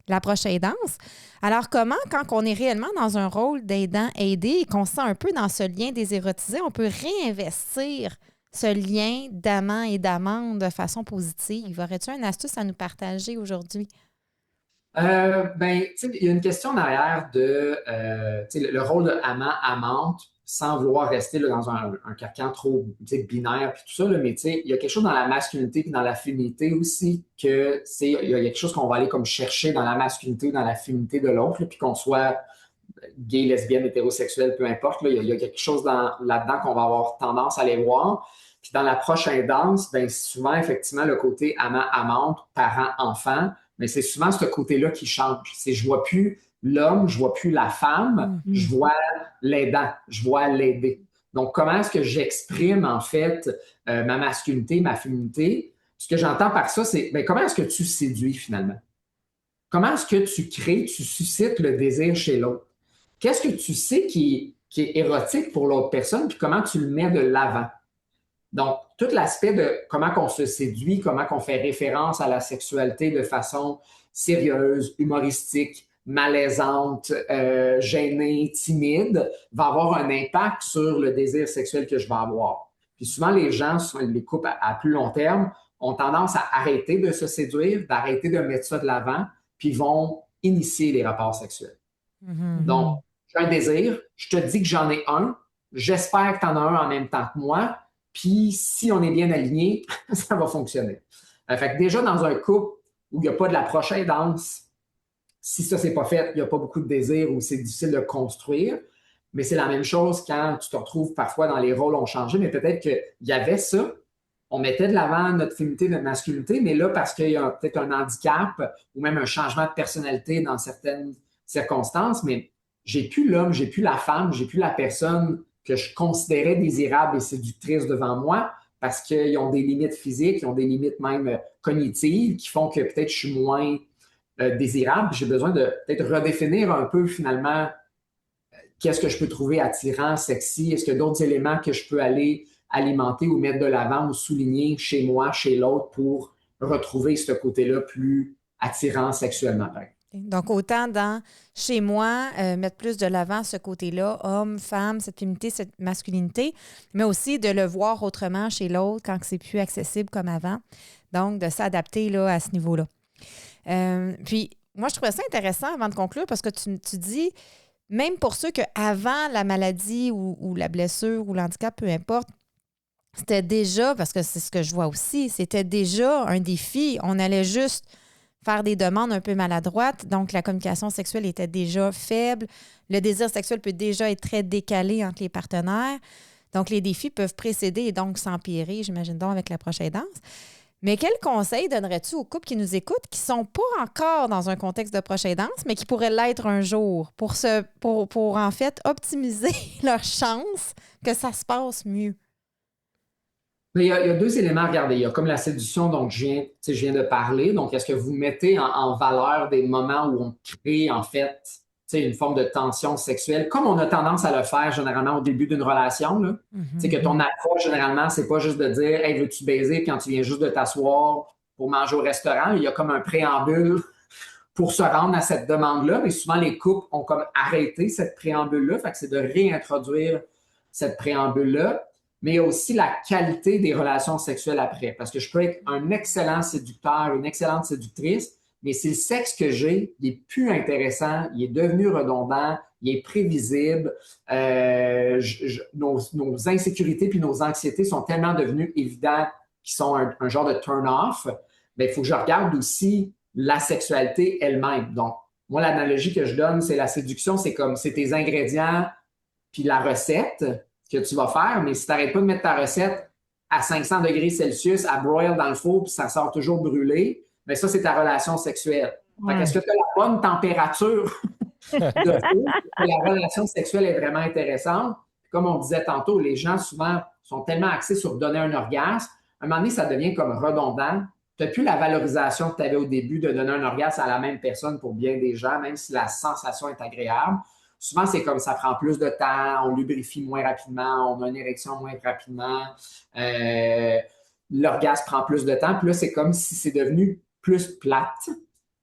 la proche aidance. Alors, comment, quand on est réellement dans un rôle d'aidant-aidé et qu'on se sent un peu dans ce lien désérotisé, on peut réinvestir ce lien d'amant et d'amante de façon positive? Aurais-tu une astuce à nous partager aujourd'hui? Il y a une question en arrière de le rôle de amant-amante, sans vouloir rester là, dans un carcan trop binaire puis tout ça, là, mais il y a quelque chose dans la masculinité et dans la féminité aussi que il y a quelque chose qu'on va aller comme chercher dans la masculinité ou dans la féminité de l'autre, puis qu'on soit gay, lesbienne, hétérosexuel, peu importe, là, il y a quelque chose là-dedans qu'on va avoir tendance à aller voir. Puis dans la prochaine danse, souvent, effectivement, le côté amant-amante, parent-enfant, mais c'est souvent ce côté-là qui change. Je vois plus l'homme, je vois plus la femme, je vois l'aidant, je vois l'aider. Donc, comment est-ce que j'exprime, en fait, ma masculinité, ma féminité? Ce que j'entends par ça, c'est comment est-ce que tu séduis, finalement? Comment est-ce que tu crées, tu suscites le désir chez l'autre? Qu'est-ce que tu sais qui est érotique pour l'autre personne, puis comment tu le mets de l'avant? Donc, tout l'aspect de comment on se séduit, comment on fait référence à la sexualité de façon sérieuse, humoristique, malaisante, gênée, timide, va avoir un impact sur le désir sexuel que je vais avoir. Puis souvent, les gens, les couples à plus long terme, ont tendance à arrêter de se séduire, d'arrêter de mettre ça de l'avant, puis vont initier les rapports sexuels. Donc, j'ai un désir, je te dis que j'en ai un, j'espère que tu en as un en même temps que moi, puis si on est bien aligné, ça va fonctionner. Fait que déjà, dans un couple où il n'y a pas de la prochaine danse, si ça, c'est pas fait, il n'y a pas beaucoup de désir ou c'est difficile de construire. Mais c'est la même chose quand tu te retrouves parfois dans les rôles ont changé, mais peut-être qu'il y avait ça. On mettait de l'avant notre féminité, notre masculinité, mais là, parce qu'il y a peut-être un handicap ou même un changement de personnalité dans certaines circonstances, mais j'ai plus l'homme, j'ai plus la femme, j'ai plus la personne que je considérais désirable et séductrice devant moi parce qu'ils ont des limites physiques, ils ont des limites même cognitives qui font que peut-être je suis moins désirable. J'ai besoin de peut-être redéfinir un peu finalement qu'est-ce que je peux trouver attirant, sexy. Est-ce qu'il y a d'autres éléments que je peux aller alimenter ou mettre de l'avant ou souligner chez moi, chez l'autre pour retrouver ce côté-là plus attirant sexuellement. Donc, autant chez moi, mettre plus de l'avant ce côté-là, homme, femme, cette féminité, cette masculinité, mais aussi de le voir autrement chez l'autre quand c'est plus accessible comme avant. Donc, de s'adapter là, à ce niveau-là. Puis, moi, je trouvais ça intéressant avant de conclure parce que tu dis, même pour ceux qu'avant la maladie ou la blessure ou l'handicap, peu importe, c'était déjà, parce que c'est ce que je vois aussi, c'était déjà un défi. On allait juste faire des demandes un peu maladroites. Donc, la communication sexuelle était déjà faible. Le désir sexuel peut déjà être très décalé entre les partenaires. Donc, les défis peuvent précéder et donc s'empirer, j'imagine donc, avec la prochaine danse. Mais quel conseil donnerais-tu aux couples qui nous écoutent qui ne sont pas encore dans un contexte de prochaine danse, mais qui pourraient l'être un jour pour en fait optimiser leur chance que ça se passe mieux? Mais il y a deux éléments à regarder. Il y a comme la séduction dont je viens de parler. Donc, est-ce que vous mettez en valeur des moments où on crée, en fait, une forme de tension sexuelle, comme on a tendance à le faire généralement au début d'une relation, là? Que ton approche, généralement, c'est pas juste de dire « Hey, veux-tu baiser? » quand tu viens juste de t'asseoir pour manger au restaurant. Il y a comme un préambule pour se rendre à cette demande-là. Mais souvent, les couples ont comme arrêté cette préambule-là. Fait que c'est de réintroduire cette préambule-là. Mais il y a aussi la qualité des relations sexuelles après. Parce que je peux être un excellent séducteur, une excellente séductrice, mais si le sexe que j'ai, il est plus intéressant, il est devenu redondant, il est prévisible, nos insécurités puis nos anxiétés sont tellement devenues évidentes qu'ils sont un genre de turn-off, bien, il faut que je regarde aussi la sexualité elle-même. Donc, moi, l'analogie que je donne, c'est la séduction, c'est tes ingrédients puis la recette que tu vas faire, mais si tu n'arrêtes pas de mettre ta recette à 500 degrés Celsius, à broil dans le four, puis ça sort toujours brûlé, bien ça, c'est ta relation sexuelle. Fait qu'est-ce que tu as la bonne température de four pour que la relation sexuelle est vraiment intéressante? Comme on disait tantôt, les gens souvent sont tellement axés sur donner un orgasme. À un moment donné, ça devient comme redondant. Tu n'as plus la valorisation que tu avais au début de donner un orgasme à la même personne pour bien des gens, même si la sensation est agréable. Souvent, c'est comme ça prend plus de temps, on lubrifie moins rapidement, on a une érection moins rapidement, l'orgasme prend plus de temps. Puis là, c'est comme si c'est devenu plus plate.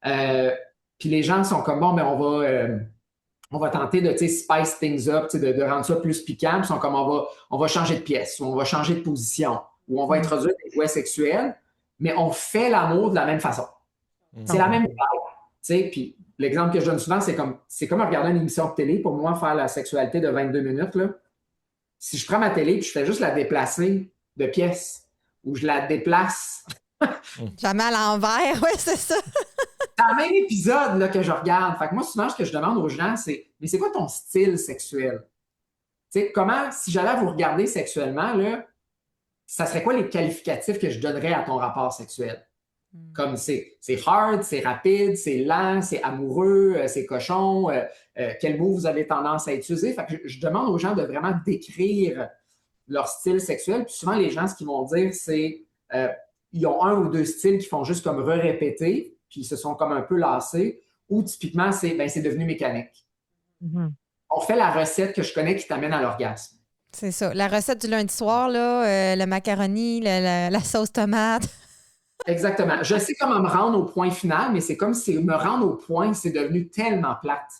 Puis les gens sont comme, bon, mais on va tenter de spice things up, de rendre ça plus piquant. Puis ils sont comme, on va changer de pièce, ou on va changer de position, ou on va introduire des jouets sexuels, mais on fait l'amour de la même façon. C'est la même vibe. Puis l'exemple que je donne souvent, c'est comme regarder une émission de télé. Pour moi, faire la sexualité de 22 minutes, là, si je prends ma télé et je fais juste la déplacer de pièce, ou je la déplace. Jamais à l'envers, oui, c'est ça. C'est le même épisode là, que je regarde. Fait que moi, souvent, ce que je demande aux gens, c'est « Mais c'est quoi ton style sexuel? » Comment, si j'allais vous regarder sexuellement, là, ça serait quoi les qualificatifs que je donnerais à ton rapport sexuel? Comme c'est hard, c'est rapide, c'est lent, c'est amoureux, c'est cochon, quel mot vous avez tendance à utiliser. Fait que je demande aux gens de vraiment décrire leur style sexuel. Puis souvent, les gens, ce qu'ils vont dire, c'est ils ont un ou deux styles qui font juste comme répéter, puis ils se sont comme un peu lassés, ou typiquement, c'est devenu mécanique. On fait la recette que je connais qui t'amène à l'orgasme. C'est ça. La recette du lundi soir, là, le macaroni, la sauce tomate. Exactement. Je sais comment me rendre au point final, mais c'est comme si me rendre au point, c'est devenu tellement plate.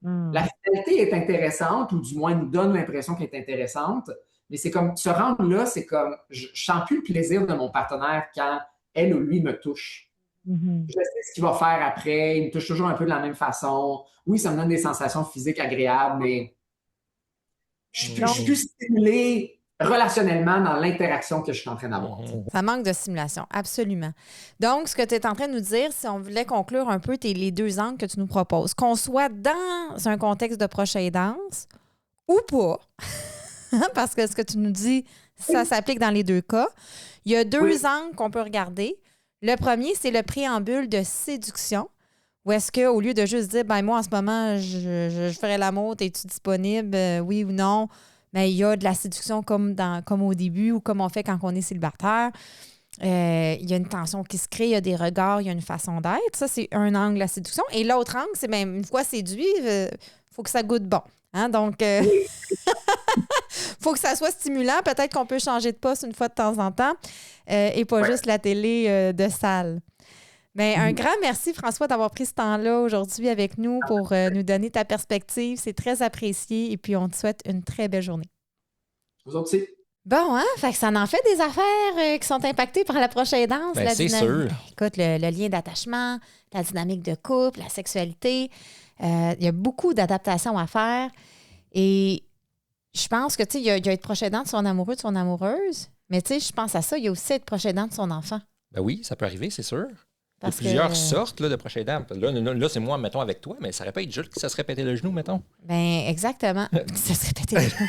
La finalité est intéressante, ou du moins nous donne l'impression qu'elle est intéressante, mais c'est comme se rendre là, c'est comme je ne sens plus le plaisir de mon partenaire quand elle ou lui me touche. Je sais ce qu'il va faire après, il me touche toujours un peu de la même façon. Oui, ça me donne des sensations physiques agréables, mais je suis plus stimulé relationnellement dans l'interaction que je suis en train d'avoir. Ça manque de stimulation, absolument. Donc, ce que tu es en train de nous dire, si on voulait conclure un peu les deux angles que tu nous proposes, qu'on soit dans un contexte de prochaine danse ou pas, parce que ce que tu nous dis, ça s'applique dans les deux cas, il y a deux angles qu'on peut regarder. Le premier, c'est le préambule de séduction, où est-ce qu'au lieu de juste dire, ben moi, en ce moment, je ferais l'amour, es-tu disponible, oui ou non? Mais il y a de la séduction comme au début ou comme on fait quand on est célibataire. Il y a une tension qui se crée, il y a des regards, il y a une façon d'être. Ça, c'est un angle, la séduction. Et l'autre angle, c'est même une fois séduit, il faut que ça goûte bon. Hein? Donc, faut que ça soit stimulant. Peut-être qu'on peut changer de poste une fois de temps en temps et pas juste la télé de salle. Ben, un grand merci, François, d'avoir pris ce temps-là aujourd'hui avec nous pour nous donner ta perspective. C'est très apprécié et puis on te souhaite une très belle journée. Vous autres aussi. Bon, hein? Fait que ça en fait des affaires qui sont impactées par la prochaine danse. Ben, c'est sûr. Écoute, le lien d'attachement, la dynamique de couple, la sexualité. Il y a beaucoup d'adaptations à faire. Et je pense que, tu sais, il y a être proche aidant de son amoureux, de son amoureuse. Mais, tu sais, je pense à ça, il y a aussi être proche aidant de son enfant. Ben oui, ça peut arriver, c'est sûr. Il y a Parce plusieurs que- sortes là, de proches aidants. Là, c'est moi, mettons, avec toi, mais ça aurait pas été Jules qui se serait pété le genou, mettons. Ben, exactement. Ça serait pété les genoux.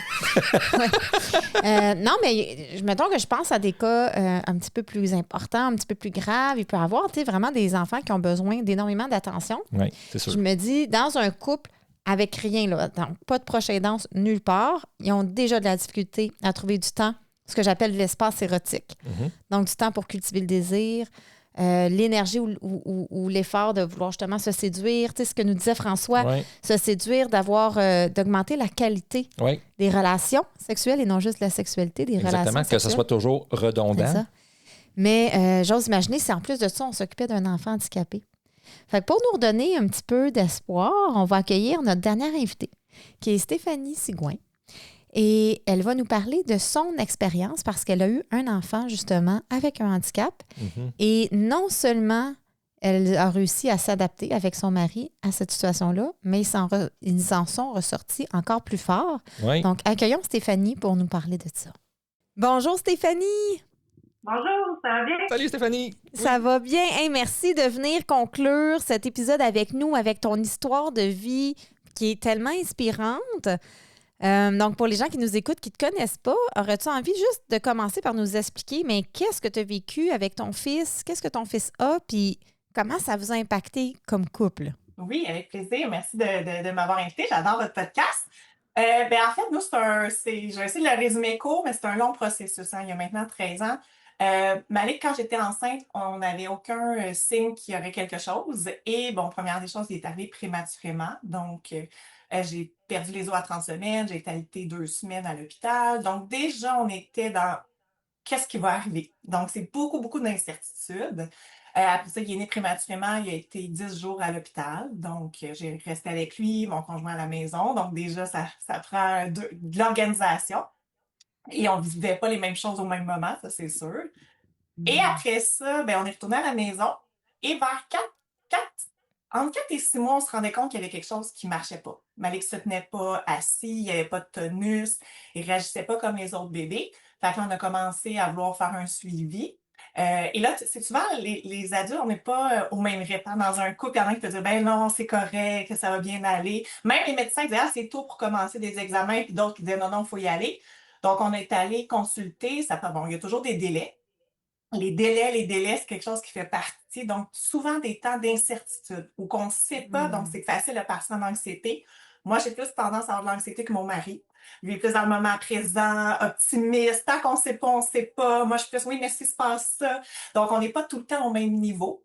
Ouais. Non, mais mettons que je pense à des cas un petit peu plus importants, un petit peu plus graves. Il peut y avoir, tu sais, vraiment des enfants qui ont besoin d'énormément d'attention. Oui, c'est sûr. Je me dis, dans un couple avec rien, là, donc pas de proche aidance nulle part, ils ont déjà de la difficulté à trouver du temps, ce que j'appelle l'espace érotique. Mhm. Donc, du temps pour cultiver le désir, l'énergie ou l'effort de vouloir justement se séduire. Tu sais, ce que nous disait François, Oui, se séduire, d'augmenter la qualité oui, des relations sexuelles et non juste la sexualité, des exactement. relations Que ce sexuelles. soit toujours C'est redondant. ça. Mais j'ose imaginer si en plus de ça, on s'occupait d'un enfant handicapé. Fait que pour nous redonner un petit peu d'espoir, on va accueillir notre dernière invitée, qui est Stéphanie Sigouin. Et elle va nous parler de son expérience parce qu'elle a eu un enfant, justement, avec un handicap. Mhm. Et non seulement elle a réussi à s'adapter avec son mari à cette situation-là, mais ils en sont ressortis encore plus forts. Oui. Donc, accueillons Stéphanie pour nous parler de ça. Bonjour Stéphanie! Bonjour, ça va bien? Salut Stéphanie! Ça va bien? Hey, merci de venir conclure cet épisode avec nous, avec ton histoire de vie qui est tellement inspirante. Donc, pour les gens qui nous écoutent, qui ne te connaissent pas, aurais-tu envie juste de commencer par nous expliquer, mais qu'est-ce que tu as vécu avec ton fils? Qu'est-ce que ton fils a? Puis comment ça vous a impacté comme couple? Oui, avec plaisir. Merci de m'avoir invité. J'adore votre podcast. En fait, nous, je vais essayer de le résumer court, mais c'est un long processus, hein. Il y a maintenant 13 ans. Malik, quand j'étais enceinte, on n'avait aucun signe qu'il y aurait quelque chose. Et bon, première des choses, il est arrivé prématurément. Donc, j'ai perdu les os à 30 semaines, j'ai été allaitée 2 semaines à l'hôpital. Donc, déjà, on était dans qu'est-ce qui va arriver. Donc, c'est beaucoup, beaucoup d'incertitudes. Après ça, il est né prématurément, il a été 10 jours à l'hôpital. Donc, j'ai resté avec lui, mon conjoint à la maison. Donc, déjà, ça prend de l'organisation. Et on ne vivait pas les mêmes choses au même moment, ça, c'est sûr. Et après ça, on est retourné à la maison. Et vers entre 4 et 6 mois, on se rendait compte qu'il y avait quelque chose qui ne marchait pas. Malik ne se tenait pas assis, il n'y avait pas de tonus, il ne réagissait pas comme les autres bébés. Fait que là, on a commencé à vouloir faire un suivi. Et là, c'est souvent, les adultes, on n'est pas au même rythme. Dans un couple, il y en a qui te disent, ben non, c'est correct, ça va bien aller. Même les médecins disaient, ah, c'est tôt pour commencer des examens, puis d'autres qui disaient, non, non, il faut y aller. Donc, on est allé consulter. Bon, il y a toujours des délais. Les délais, c'est quelque chose qui fait partie. Donc, souvent des temps d'incertitude ou qu'on ne sait pas, donc c'est facile de passer en anxiété. Moi, j'ai plus tendance à avoir de l'anxiété que mon mari. Lui est plus dans le moment présent, optimiste. Tant qu'on ne sait pas, on ne sait pas. Moi, je suis plus, oui, mais s'il se passe ça. Donc, on n'est pas tout le temps au même niveau.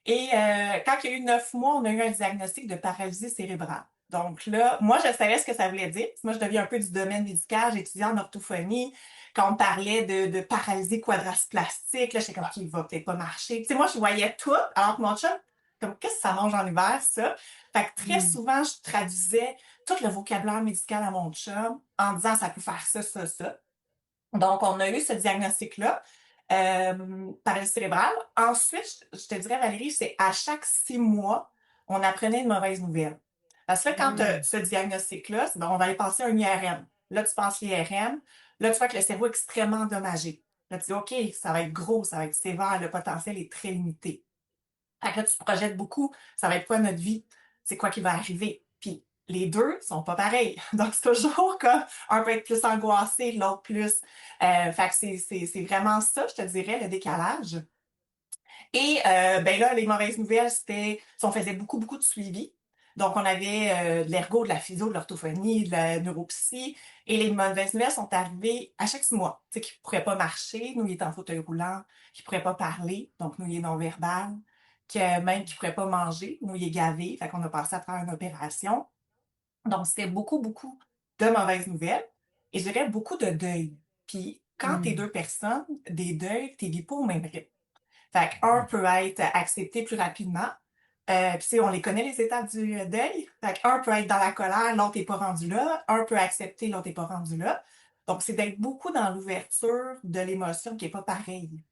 Et quand il y a eu 9 mois, on a eu un diagnostic de paralysie cérébrale. Donc là, moi, je savais ce que ça voulait dire. Moi, je deviens un peu du domaine médical. J'étudiais en orthophonie. Quand on parlait de paralysie quadraplastique, là, j'étais comme, OK, il va peut-être pas marcher. Tu sais, moi, je voyais tout, alors que mon chum, comme, qu'est-ce que ça mange en hiver, ça? Fait que très souvent, je traduisais tout le vocabulaire médical à mon chum en disant, ça peut faire ça, ça, ça. Donc, on a eu ce diagnostic-là, paralysie cérébrale. Ensuite, je te dirais, Valérie, c'est à chaque 6 mois, on apprenait une mauvaise nouvelle. Parce que là, quand tu as ce diagnostic-là, on va aller passer un IRM. Là, tu passes l'IRM. Là, tu vois que le cerveau est extrêmement endommagé. Là, tu dis, OK, ça va être gros, ça va être sévère, le potentiel est très limité. Fait que là, tu te projettes beaucoup, ça va être quoi notre vie? C'est quoi qui va arriver? Puis les deux sont pas pareils. Donc, c'est toujours comme un peut être plus angoissé, l'autre plus. Fait que c'est vraiment ça, je te dirais, le décalage. Et là, les mauvaises nouvelles, c'était on faisait beaucoup, beaucoup de suivi. Donc, on avait de l'ergo, de la physio, de l'orthophonie, de la neuropsy. Et les mauvaises nouvelles sont arrivées à chaque 6 mois. Tu sais, qu'il ne pourrait pas marcher, nous, il est en fauteuil roulant, qu'il ne pourrait pas parler, donc nous, il est non-verbal, même qu'il ne pourrait pas manger, nous, il est gavé, fait qu'on a passé à faire une opération. Donc, c'était beaucoup, beaucoup de mauvaises nouvelles et je dirais beaucoup de deuil. Puis, quand t'es deux personnes, des deuils, t'es vis pas au même rythme. Fait qu'un peut être accepté plus rapidement. Puis on les connaît, les étapes du deuil. Fait qu'un peut être dans la colère, l'autre n'est pas rendu là. Un peut accepter, l'autre n'est pas rendu là. Donc, c'est d'être beaucoup dans l'ouverture de l'émotion qui n'est pas pareille.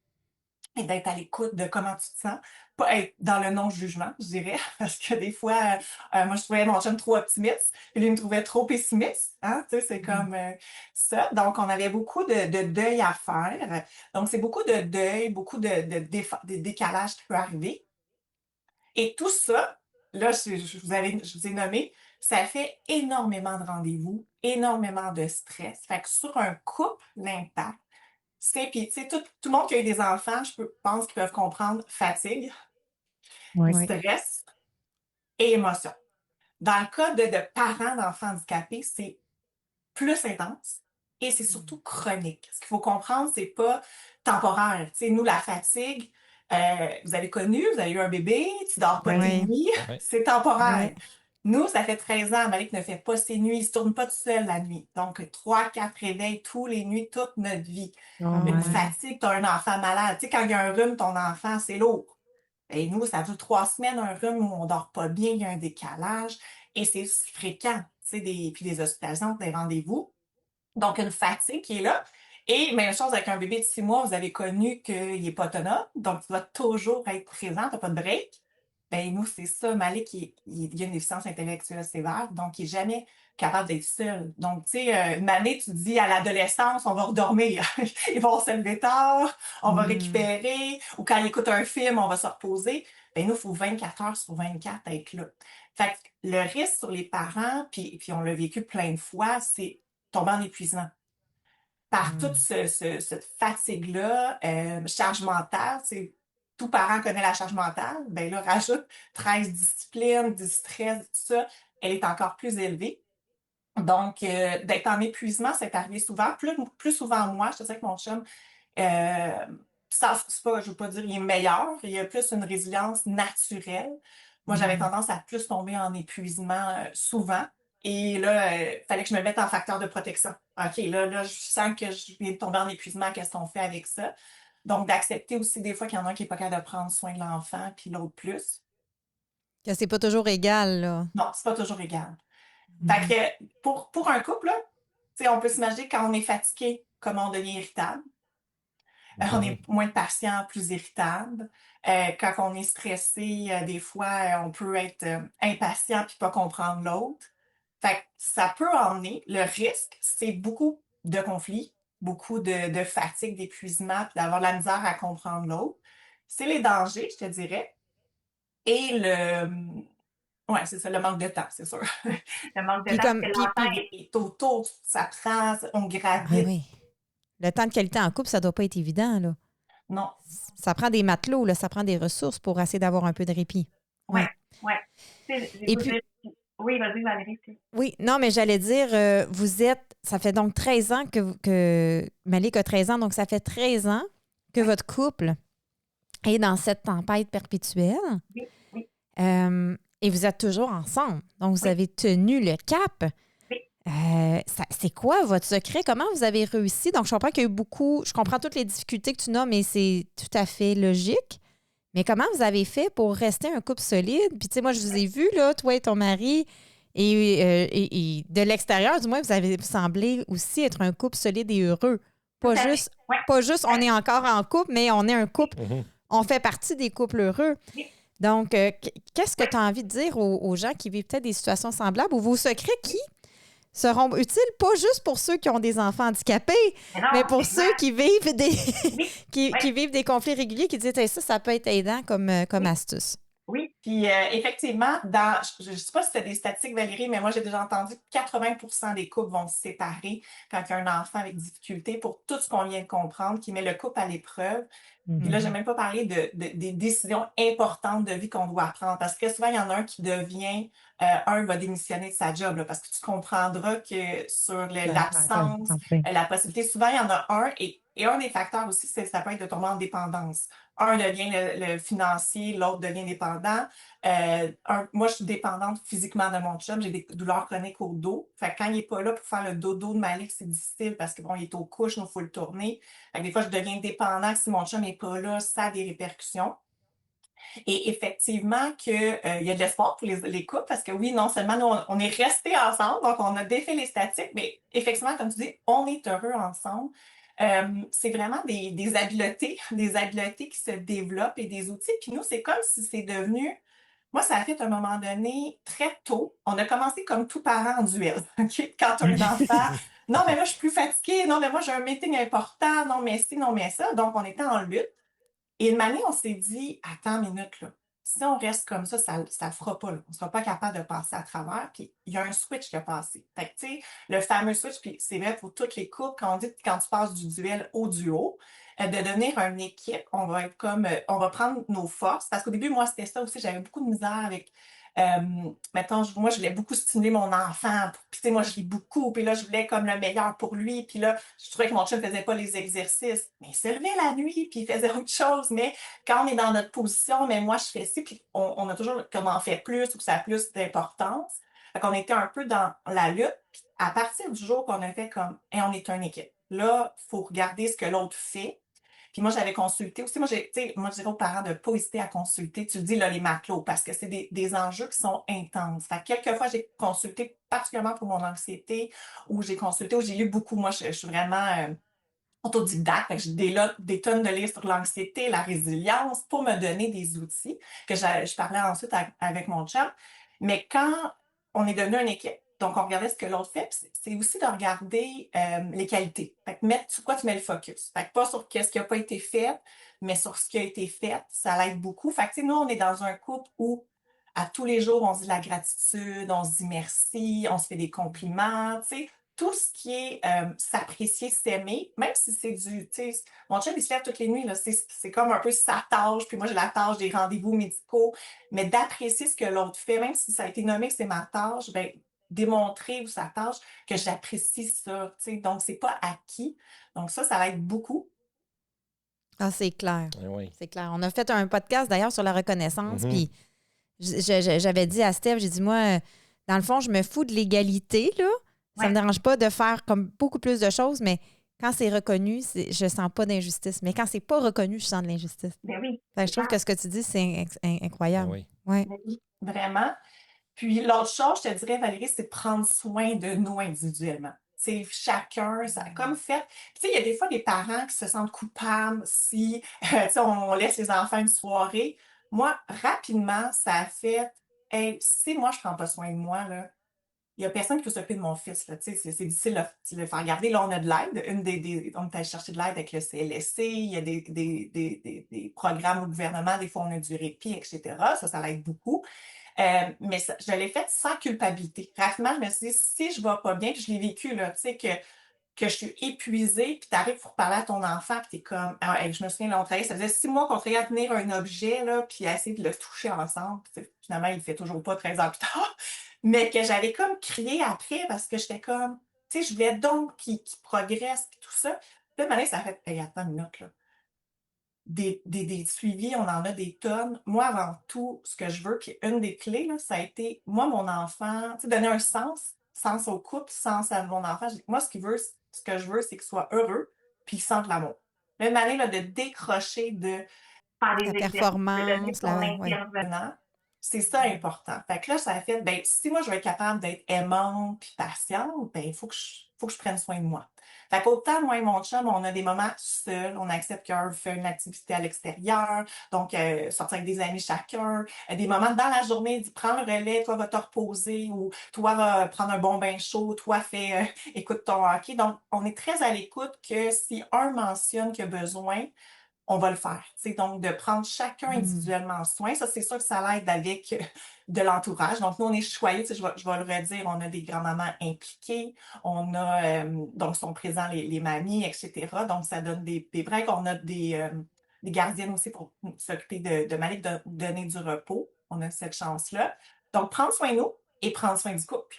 Et d'être à l'écoute de comment tu te sens. Pas être dans le non-jugement, je dirais. Parce que des fois, moi, je trouvais mon chum trop optimiste. Et lui, il me trouvait trop pessimiste. Hein? Tu sais, c'est comme ça. Donc, on avait beaucoup de deuil à faire. Donc, c'est beaucoup de deuil, beaucoup de décalage qui peut arriver. Et tout ça, là, je vous ai nommé, ça fait énormément de rendez-vous, énormément de stress. Fait que sur un couple, l'impact, puis tu sais, tout le monde qui a eu des enfants, pense qu'ils peuvent comprendre fatigue, Oui. stress et émotion. Dans le cas de parents d'enfants handicapés, c'est plus intense et c'est surtout chronique. Ce qu'il faut comprendre, c'est pas temporaire. Tu sais, nous, la fatigue, vous avez connu, vous avez eu un bébé, tu dors pas tes Oui. nuits, Oui. c'est temporaire. Oui. Nous, ça fait 13 ans, Malik ne fait pas ses nuits, il se tourne pas tout seul la nuit. Donc, 3, 4 réveils tous les nuits, toute notre vie. Oh, Une ouais. fatigue, t'as un enfant malade. Tu sais, quand il y a un rhume, ton enfant, c'est lourd. Et nous, ça dure 3 semaines, un rhume où on dort pas bien, il y a un décalage. Et c'est fréquent, tu sais, puis des hospitalisations, des rendez-vous. Donc, une fatigue qui est là. Et même chose avec un bébé de 6 mois, vous avez connu qu'il n'est pas autonome, donc tu dois toujours être présent, tu n'as pas de break. Ben nous, c'est ça. Malik, il a une déficience intellectuelle sévère, donc il n'est jamais capable d'être seul. Donc, tu sais, une année, tu te dis à l'adolescence, on va redormir. Ils vont se lever tard, on va récupérer, ou quand ils écoutent un film, on va se reposer. Ben nous, il faut 24 heures sur 24 être là. Fait que le risque sur les parents, puis on l'a vécu plein de fois, c'est tomber en épuisement. Par toute cette fatigue-là, charge mentale, tout parent connaît la charge mentale, ben là, rajoute 13 disciplines, du stress, tout ça, elle est encore plus élevée. Donc, d'être en épuisement, c'est arrivé souvent, plus souvent moi, je te dirais que mon chum, c'est pas, je veux pas dire il est meilleur, il a plus une résilience naturelle. Moi, j'avais tendance à plus tomber en épuisement souvent. Et là, fallait que je me mette en facteur de protection. OK, là, je sens que je viens de tomber en épuisement, qu'est-ce qu'on fait avec ça? Donc, d'accepter aussi des fois qu'il y en a un qui n'est pas capable de prendre soin de l'enfant, puis l'autre plus. Que c'est pas toujours égal, là. Non, c'est pas toujours égal. Fait que pour un couple, là, tu sais, on peut s'imaginer quand on est fatigué, comment on devient irritable. On est moins patient, plus irritable. Quand on est stressé, des fois, on peut être impatient puis pas comprendre l'autre. Fait que ça peut emmener, le risque, c'est beaucoup de conflits, beaucoup de fatigue, d'épuisement, puis d'avoir de la misère à comprendre l'autre. C'est les dangers, je te dirais. Et ouais, c'est ça, le manque de temps, c'est sûr. Le manque de Puis temps, comme- parce que puis- l'enfant est autour, ça prend, on Oui, gravite. oui. Le temps de qualité en couple, ça doit pas être évident, là. Non. Ça prend des matelots, là, ça prend des ressources pour essayer d'avoir un peu de répit. Ouais. Et puis, Oui, vas-y, Valérie. oui, non, mais j'allais dire, ça fait donc 13 ans que Malik a 13 ans, donc ça fait 13 ans que votre couple est dans cette tempête perpétuelle. Oui. Et vous êtes toujours ensemble. Donc, vous avez tenu le cap. Oui. C'est quoi votre secret? Comment vous avez réussi? Donc, je comprends qu'il y a eu je comprends toutes les difficultés que tu nommes, mais c'est tout à fait logique. Mais comment vous avez fait pour rester un couple solide? Puis, tu sais, moi, je vous ai vu, là, toi et ton mari, et de l'extérieur, du moins, vous avez semblé aussi être un couple solide et heureux. Pas juste, on est encore en couple, mais on est un couple, on fait partie des couples heureux. Oui. Donc, qu'est-ce que tu as envie de dire aux gens qui vivent peut-être des situations semblables ou vos secrets qui seront utiles pas juste pour ceux qui ont des enfants handicapés, mais pour ceux qui vivent qui vivent des conflits réguliers, qui disent hey, ça peut être aidant comme astuce. Oui, puis effectivement, je ne sais pas si tu as des statistiques, Valérie, mais moi, j'ai déjà entendu que 80% des couples vont se séparer quand il y a un enfant avec difficulté pour tout ce qu'on vient de comprendre, qui met le couple à l'épreuve. Puis là, je n'ai même pas parlé des décisions importantes de vie qu'on doit prendre, parce que souvent, il y en a un qui devient, un va démissionner de sa job, là, parce que tu comprendras que sur l'absence, la possibilité, souvent, il y en a un, et Et un des facteurs aussi, ça peut être de tomber en dépendance. Un devient le financier, l'autre devient dépendant. Moi, je suis dépendante physiquement de mon chum. J'ai des douleurs chroniques au dos. Fait que quand il est pas là pour faire le dodo de Malik, c'est difficile parce que bon, il est aux couches, donc il faut le tourner. Fait que des fois, je deviens dépendante. Si mon chum est pas là, ça a des répercussions. Et effectivement que il y a de l'espoir pour les couples parce que oui, non seulement nous, on est restés ensemble, donc on a défait les statiques, mais effectivement, comme tu dis, on est heureux ensemble. C'est vraiment des habiletés qui se développent et des outils. Puis nous, c'est comme si c'est devenu. Moi, ça a fait à un moment donné, très tôt, on a commencé comme tout parent en duel. OK? Quand un enfant, non, mais moi, je suis plus fatiguée, non, mais moi, j'ai un meeting important, non, mais ci, non, mais ça. Donc, on était en lutte. Et une année, on s'est dit, attends une minute, là. Si on reste comme ça le fera pas, là. On sera pas capable de passer à travers. Puis, il y a un switch qui a passé. Fait que, tu sais, le fameux switch, puis c'est vrai pour toutes les couples, quand on dit quand tu passes du duel au duo, de devenir une équipe, on va être comme, on va prendre nos forces. Parce qu'au début, moi, c'était ça aussi. J'avais beaucoup de misère avec, mettons, moi, je voulais beaucoup stimuler mon enfant. Puis, tu sais, moi, je lis beaucoup. Puis là, je voulais comme le meilleur pour lui. Puis là, je trouvais que mon chum faisait pas les exercices. Mais il se levait la nuit, puis il faisait autre chose. Mais quand on est dans notre position, mais moi, je fais ci, puis on a toujours comme on fait plus ou que ça a plus d'importance. Fait qu'on était un peu dans la lutte. Puis à partir du jour qu'on a fait comme, hey, on est une équipe. Là, il faut regarder ce que l'autre fait. Puis moi, j'avais consulté aussi. Moi, moi, je dirais aux parents de ne pas hésiter à consulter. Tu le dis, là, les matelots, parce que c'est des enjeux qui sont intenses. Fait que quelquefois, j'ai consulté particulièrement pour mon anxiété, ou j'ai consulté, ou j'ai lu beaucoup. Moi, je suis vraiment autodidacte. Fait que j'ai des tonnes de livres sur l'anxiété, la résilience, pour me donner des outils que je parlais ensuite avec mon chum. Mais quand on est devenu une équipe, donc on regardait ce que l'autre fait, c'est aussi de regarder les qualités. Fait que sur quoi tu mets le focus. Fait que pas sur ce qui n'a pas été fait, mais sur ce qui a été fait, ça l'aide beaucoup. Fait que tu sais, nous, on est dans un couple où à tous les jours, on se dit de la gratitude, on se dit merci, on se fait des compliments, tu sais, tout ce qui est s'apprécier, s'aimer, même si c'est du, tu sais, mon chum, il se lève toutes les nuits, là, c'est comme un peu sa tâche, puis moi, j'ai la tâche des rendez-vous médicaux, mais d'apprécier ce que l'autre fait, même si ça a été nommé que c'est ma tâche, ben démontrer ou sa tâche que j'apprécie ça, tu sais, donc c'est pas acquis. Donc ça aide beaucoup. Ah, c'est clair. Oui. C'est clair. On a fait un podcast d'ailleurs sur la reconnaissance, Mhm. puis j'avais dit à Steph, j'ai dit, moi, dans le fond, je me fous de l'égalité, là. Ça Ouais. me dérange pas de faire comme beaucoup plus de choses, mais quand c'est reconnu, je sens pas d'injustice. Mais quand c'est pas reconnu, je sens de l'injustice. Ben oui. Fait que je trouve que ce que tu dis, c'est incroyable. Oui. Ouais. Ben oui, vraiment. Puis l'autre chose, je te dirais, Valérie, c'est de prendre soin de nous individuellement. C'est chacun, ça a comme fait. Tu sais, il y a des fois des parents qui se sentent coupables si, tu sais, on laisse les enfants une soirée. Moi, rapidement, ça a fait, hey, si moi je prends pas soin de moi, là, il y a personne qui peut s'occuper de mon fils, là. Tu sais, c'est difficile de le faire garder. Là, on a de l'aide. On est allé chercher de l'aide avec le CLSC. Il y a des programmes au gouvernement. Des fois, on a du répit, etc. Ça l'aide beaucoup. Mais je l'ai fait sans culpabilité. Rapidement, je me suis dit, si je vais pas bien, puis je l'ai vécu, là, tu sais, que je suis épuisée, puis t'arrives pour parler à ton enfant, puis t'es comme, ah, hey, je me souviens, là, on travaillait, ça faisait 6 mois qu'on travaillait à tenir un objet, là, puis à essayer de le toucher ensemble. Puis, finalement, il le fait toujours pas 13 ans plus tard. Mais que j'avais comme crié après parce que j'étais comme, tu sais, je voulais donc qu'il progresse, puis tout ça. Puis là, ça a fait, hey, attends une minute, là. Des suivis, on en a des tonnes. Moi, avant tout, ce que je veux, puis une des clés, là, ça a été, moi, mon enfant, tu sais, donner un sens au couple, sens à mon enfant. Moi, ce que je veux, c'est qu'il soit heureux, puis qu'il sente l'amour. Une année, là, de décrocher de faire des La exercices, de donner performance, son intervenant. C'est ça important. Fait que là, ça a fait, ben, si moi, je veux être capable d'être aimante puis patiente, ben, il faut que je prenne soin de moi. Fait qu'autant, moi et mon chum, on a des moments seuls, on accepte qu'un fait une activité à l'extérieur, donc sortir avec des amis chacun, des moments dans la journée, dit prends le relais, toi va te reposer, ou toi va prendre un bon bain chaud, toi fais, écoute ton hockey. Donc, on est très à l'écoute que si un mentionne qu'il a besoin, on va le faire. C'est donc de prendre chacun individuellement soin. Ça, c'est sûr que ça l'aide avec de l'entourage. Donc, nous, on est choyés. Je vais le redire, on a des grands-mamans impliquées. On a, donc, sont présents les mamies, etc. Donc, ça donne des breaks. On a des gardiennes aussi pour s'occuper de Malik, de donner du repos. On a cette chance-là. Donc, prendre soin de nous et prendre soin du couple.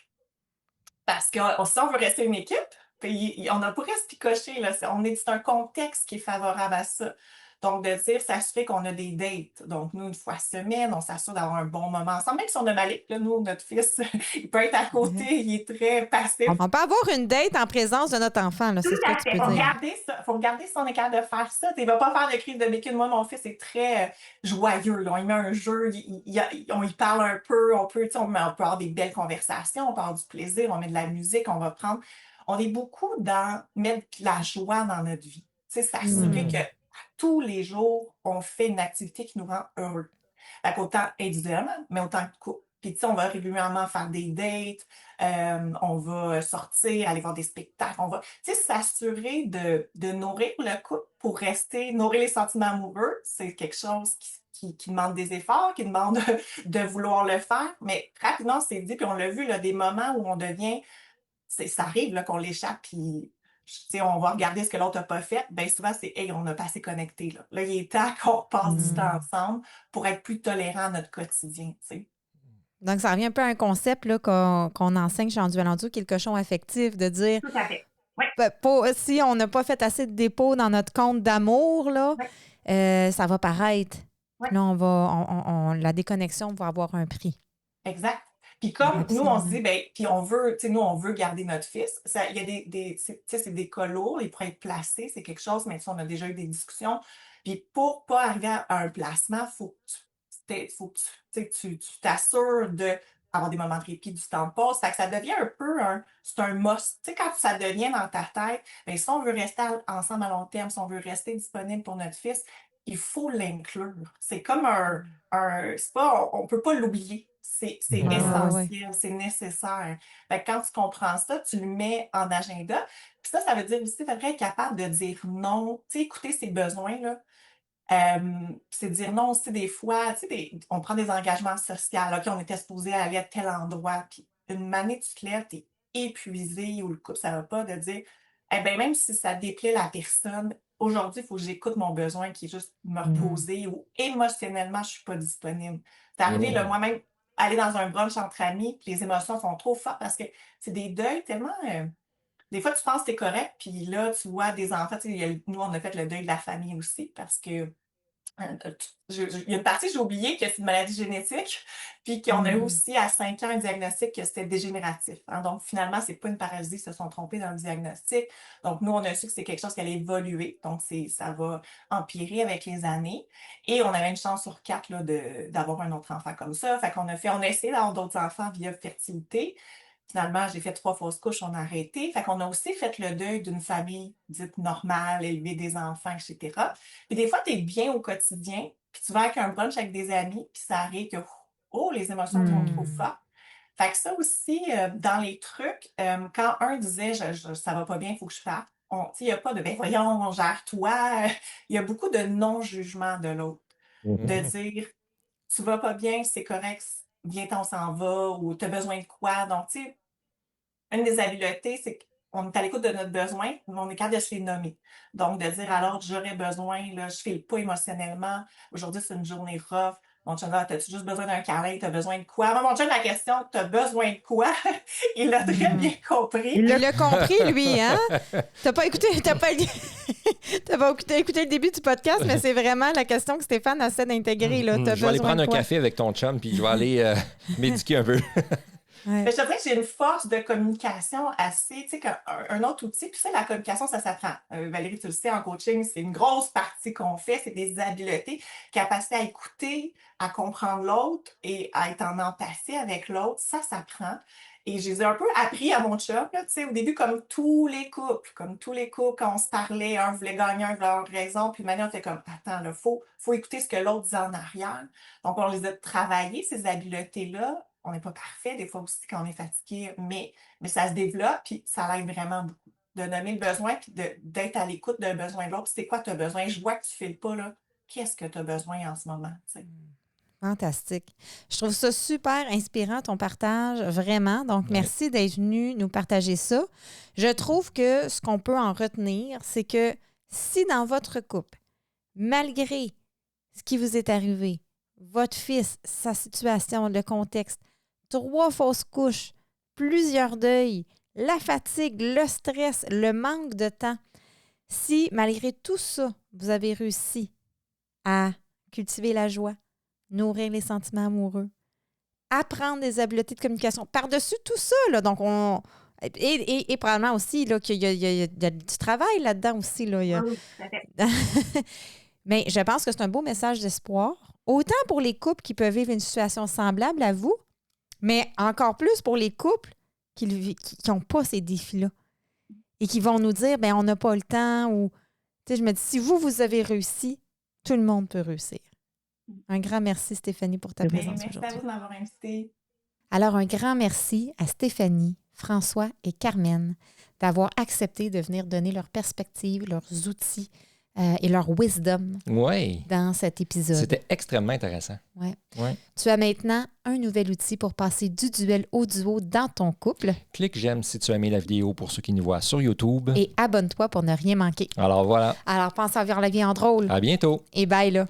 Parce que si on veut rester une équipe, Puis, on a presque picoché, là. C'est un contexte qui est favorable à ça. Donc, de dire, s'assurer qu'on a des dates. Donc, nous, une fois semaine, on s'assure d'avoir un bon moment ensemble. Même si on a Malik, là, nous, notre fils, il peut être à côté, il est très passif. On peut avoir une date en présence de notre enfant, là, c'est ce que tu peux dire. Faut regarder si on est capable de faire ça. Il va pas faire de crise de béquille. Moi, mon fils est très joyeux, là. On y met un jeu, on y parle un peu, on peut avoir des belles conversations, on peut avoir du plaisir, on met de la musique, on va prendre. On est beaucoup dans mettre de la joie dans notre vie. S'assurer que tous les jours, on fait une activité qui nous rend heureux. Fait qu'autant individuellement, mais autant que couple. Puis, on va régulièrement faire des dates, on va sortir, aller voir des spectacles, on va, s'assurer de nourrir le couple pour nourrir les sentiments amoureux. C'est quelque chose qui demande des efforts, qui demande de vouloir le faire, mais rapidement, c'est dit, puis on l'a vu, là, des moments où on devient, ça arrive, là, qu'on l'échappe, puis on va regarder ce que l'autre n'a pas fait. Bien souvent, c'est « Hey, on n'a pas assez connecté. » Là, il est temps qu'on passe du temps ensemble pour être plus tolérant à notre quotidien. T'sais. Donc, ça revient un peu à un concept là, qu'on enseigne chez Endualendu, quelque chose affectif, de dire tout à fait. Oui. Si on n'a pas fait assez de dépôts dans notre compte d'amour, là, ça va paraître. Oui. Là, la déconnexion va avoir un prix. Exact. Puis comme nous, on se dit, puis on veut garder notre fils. Il y a c'est des cas lourds, ils pourraient être placés, c'est quelque chose, mais on a déjà eu des discussions. Puis pour pas arriver à un placement, faut que tu t'assures d'avoir des moments de répit, du temps de pause. Ça devient un peu c'est un must. Tu sais, quand ça devient dans ta tête, si on veut rester ensemble à long terme, si on veut rester disponible pour notre fils, il faut l'inclure. C'est comme on peut pas l'oublier. C'est essentiel, c'est nécessaire. Fait que quand tu comprends ça, tu le mets en agenda. Puis ça veut dire aussi d'être capable de dire non, tu sais, écouter ses besoins, là. C'est dire non aussi des fois, on prend des engagements sociaux. OK, on était supposé aller à tel endroit, puis une manée tu te lèves, t'es épuisé ou le couple, ça va pas, de dire, même si ça déplaît la personne, aujourd'hui, il faut que j'écoute mon besoin qui est juste me reposer ou émotionnellement, je suis pas disponible. C'est arrivé, là, moi-même, aller dans un brunch entre amis, puis les émotions sont trop fortes parce que c'est des deuils tellement... des fois, tu penses que t'es correct, puis là, tu vois des enfants. Nous, on a fait le deuil de la famille aussi parce que il y a une partie que j'ai oublié que c'est une maladie génétique, puis qu'on a eu aussi à 5 ans un diagnostic que c'était dégénératif. Hein. Donc, finalement, c'est pas une paralysie, ils se sont trompés dans le diagnostic. Donc, nous, on a su que c'est quelque chose qui allait évoluer. Donc, ça va empirer avec les années. Et on avait une chance sur 4 là, d'avoir un autre enfant comme ça. Fait qu'on a essayé d'avoir d'autres enfants via fertilité. Finalement, j'ai fait 3 fausses couches, on a arrêté. Fait qu'on a aussi fait le deuil d'une famille dite normale, élever des enfants, etc. Puis des fois, tu es bien au quotidien, puis tu vas avec un brunch avec des amis, puis ça arrive que, les émotions sont trop fortes. Fait que ça aussi, dans les trucs, quand un disait « ça va pas bien, il faut que je parte », il n'y a pas de « voyons, gère-toi ». Il y a beaucoup de non-jugement de l'autre. De dire « tu vas pas bien, c'est correct, viens, on s'en va » ou « t'as besoin de quoi ». Donc, tu sais, une des habiletés, c'est qu'on est à l'écoute de notre besoin, mais on est capable de se les nommer. Donc, de dire alors, j'aurais besoin, là, je file pas émotionnellement, aujourd'hui, c'est une journée rough. Mon chum, t'as-tu juste besoin d'un câlin? T'as besoin de quoi? Moi, mon chum, la question, t'as besoin de quoi? Il l'a très bien compris. Il l'a compris, lui, hein? T'as pas écouté le début du podcast, mais c'est vraiment la question que Stéphane essaie d'intégrer. Là. Je vais aller prendre un café avec ton chum, puis je vais aller médiquer un peu. Ouais. Je te dirais que j'ai une force de communication assez, tu sais, un autre outil, puis ça, la communication, ça s'apprend. Valérie, tu le sais, en coaching, c'est une grosse partie qu'on fait, c'est des habiletés, capacité à écouter, à comprendre l'autre et à être en empathie avec l'autre, ça s'apprend. Et je les ai un peu appris à mon chum, là, tu sais, au début, comme tous les couples, quand on se parlait, un voulait gagner, un voulait avoir raison, puis maintenant, on fait comme, attends, là, faut écouter ce que l'autre dit en arrière. Donc, on les a travaillés, ces habiletés-là. On n'est pas parfait, des fois aussi, quand on est fatigué, mais ça se développe, puis ça l'aide vraiment beaucoup. De nommer le besoin, puis d'être à l'écoute d'un besoin de l'autre. C'est quoi tu as besoin? Je vois que tu ne files pas, là. Qu'est-ce que tu as besoin en ce moment? T'sais? Fantastique. Je trouve ça super inspirant, ton partage, vraiment. Donc, merci d'être venu nous partager ça. Je trouve que ce qu'on peut en retenir, c'est que si dans votre couple, malgré ce qui vous est arrivé, votre fils, sa situation, le contexte, 3 fausses couches, plusieurs deuils, la fatigue, le stress, le manque de temps, si malgré tout ça, vous avez réussi à cultiver la joie, nourrir les sentiments amoureux, apprendre des habiletés de communication, par-dessus tout ça, là, donc et probablement aussi là, qu'il y a du travail là-dedans aussi. Là, Oui, tout à fait. Mais je pense que c'est un beau message d'espoir, autant pour les couples qui peuvent vivre une situation semblable à vous, mais encore plus pour les couples qui n'ont pas ces défis-là et qui vont nous dire, ben on n'a pas le temps ou, tu sais, je me dis, si vous avez réussi, tout le monde peut réussir. Un grand merci, Stéphanie, pour ta Oui. présence Merci à aujourd'hui. vous de m'avoir invité. Alors, un grand merci à Stéphanie, François et Carmen d'avoir accepté de venir donner leur perspective, leurs outils et leur wisdom Oui. dans cet épisode. C'était extrêmement intéressant. Ouais. Ouais. Tu as maintenant un nouvel outil pour passer du duel au duo dans ton couple. Clique j'aime si tu as aimé la vidéo pour ceux qui nous voient sur YouTube. Et abonne-toi pour ne rien manquer. Alors voilà, Alors, pense à vivre la vie en drôle. à bientôt. Et bye là.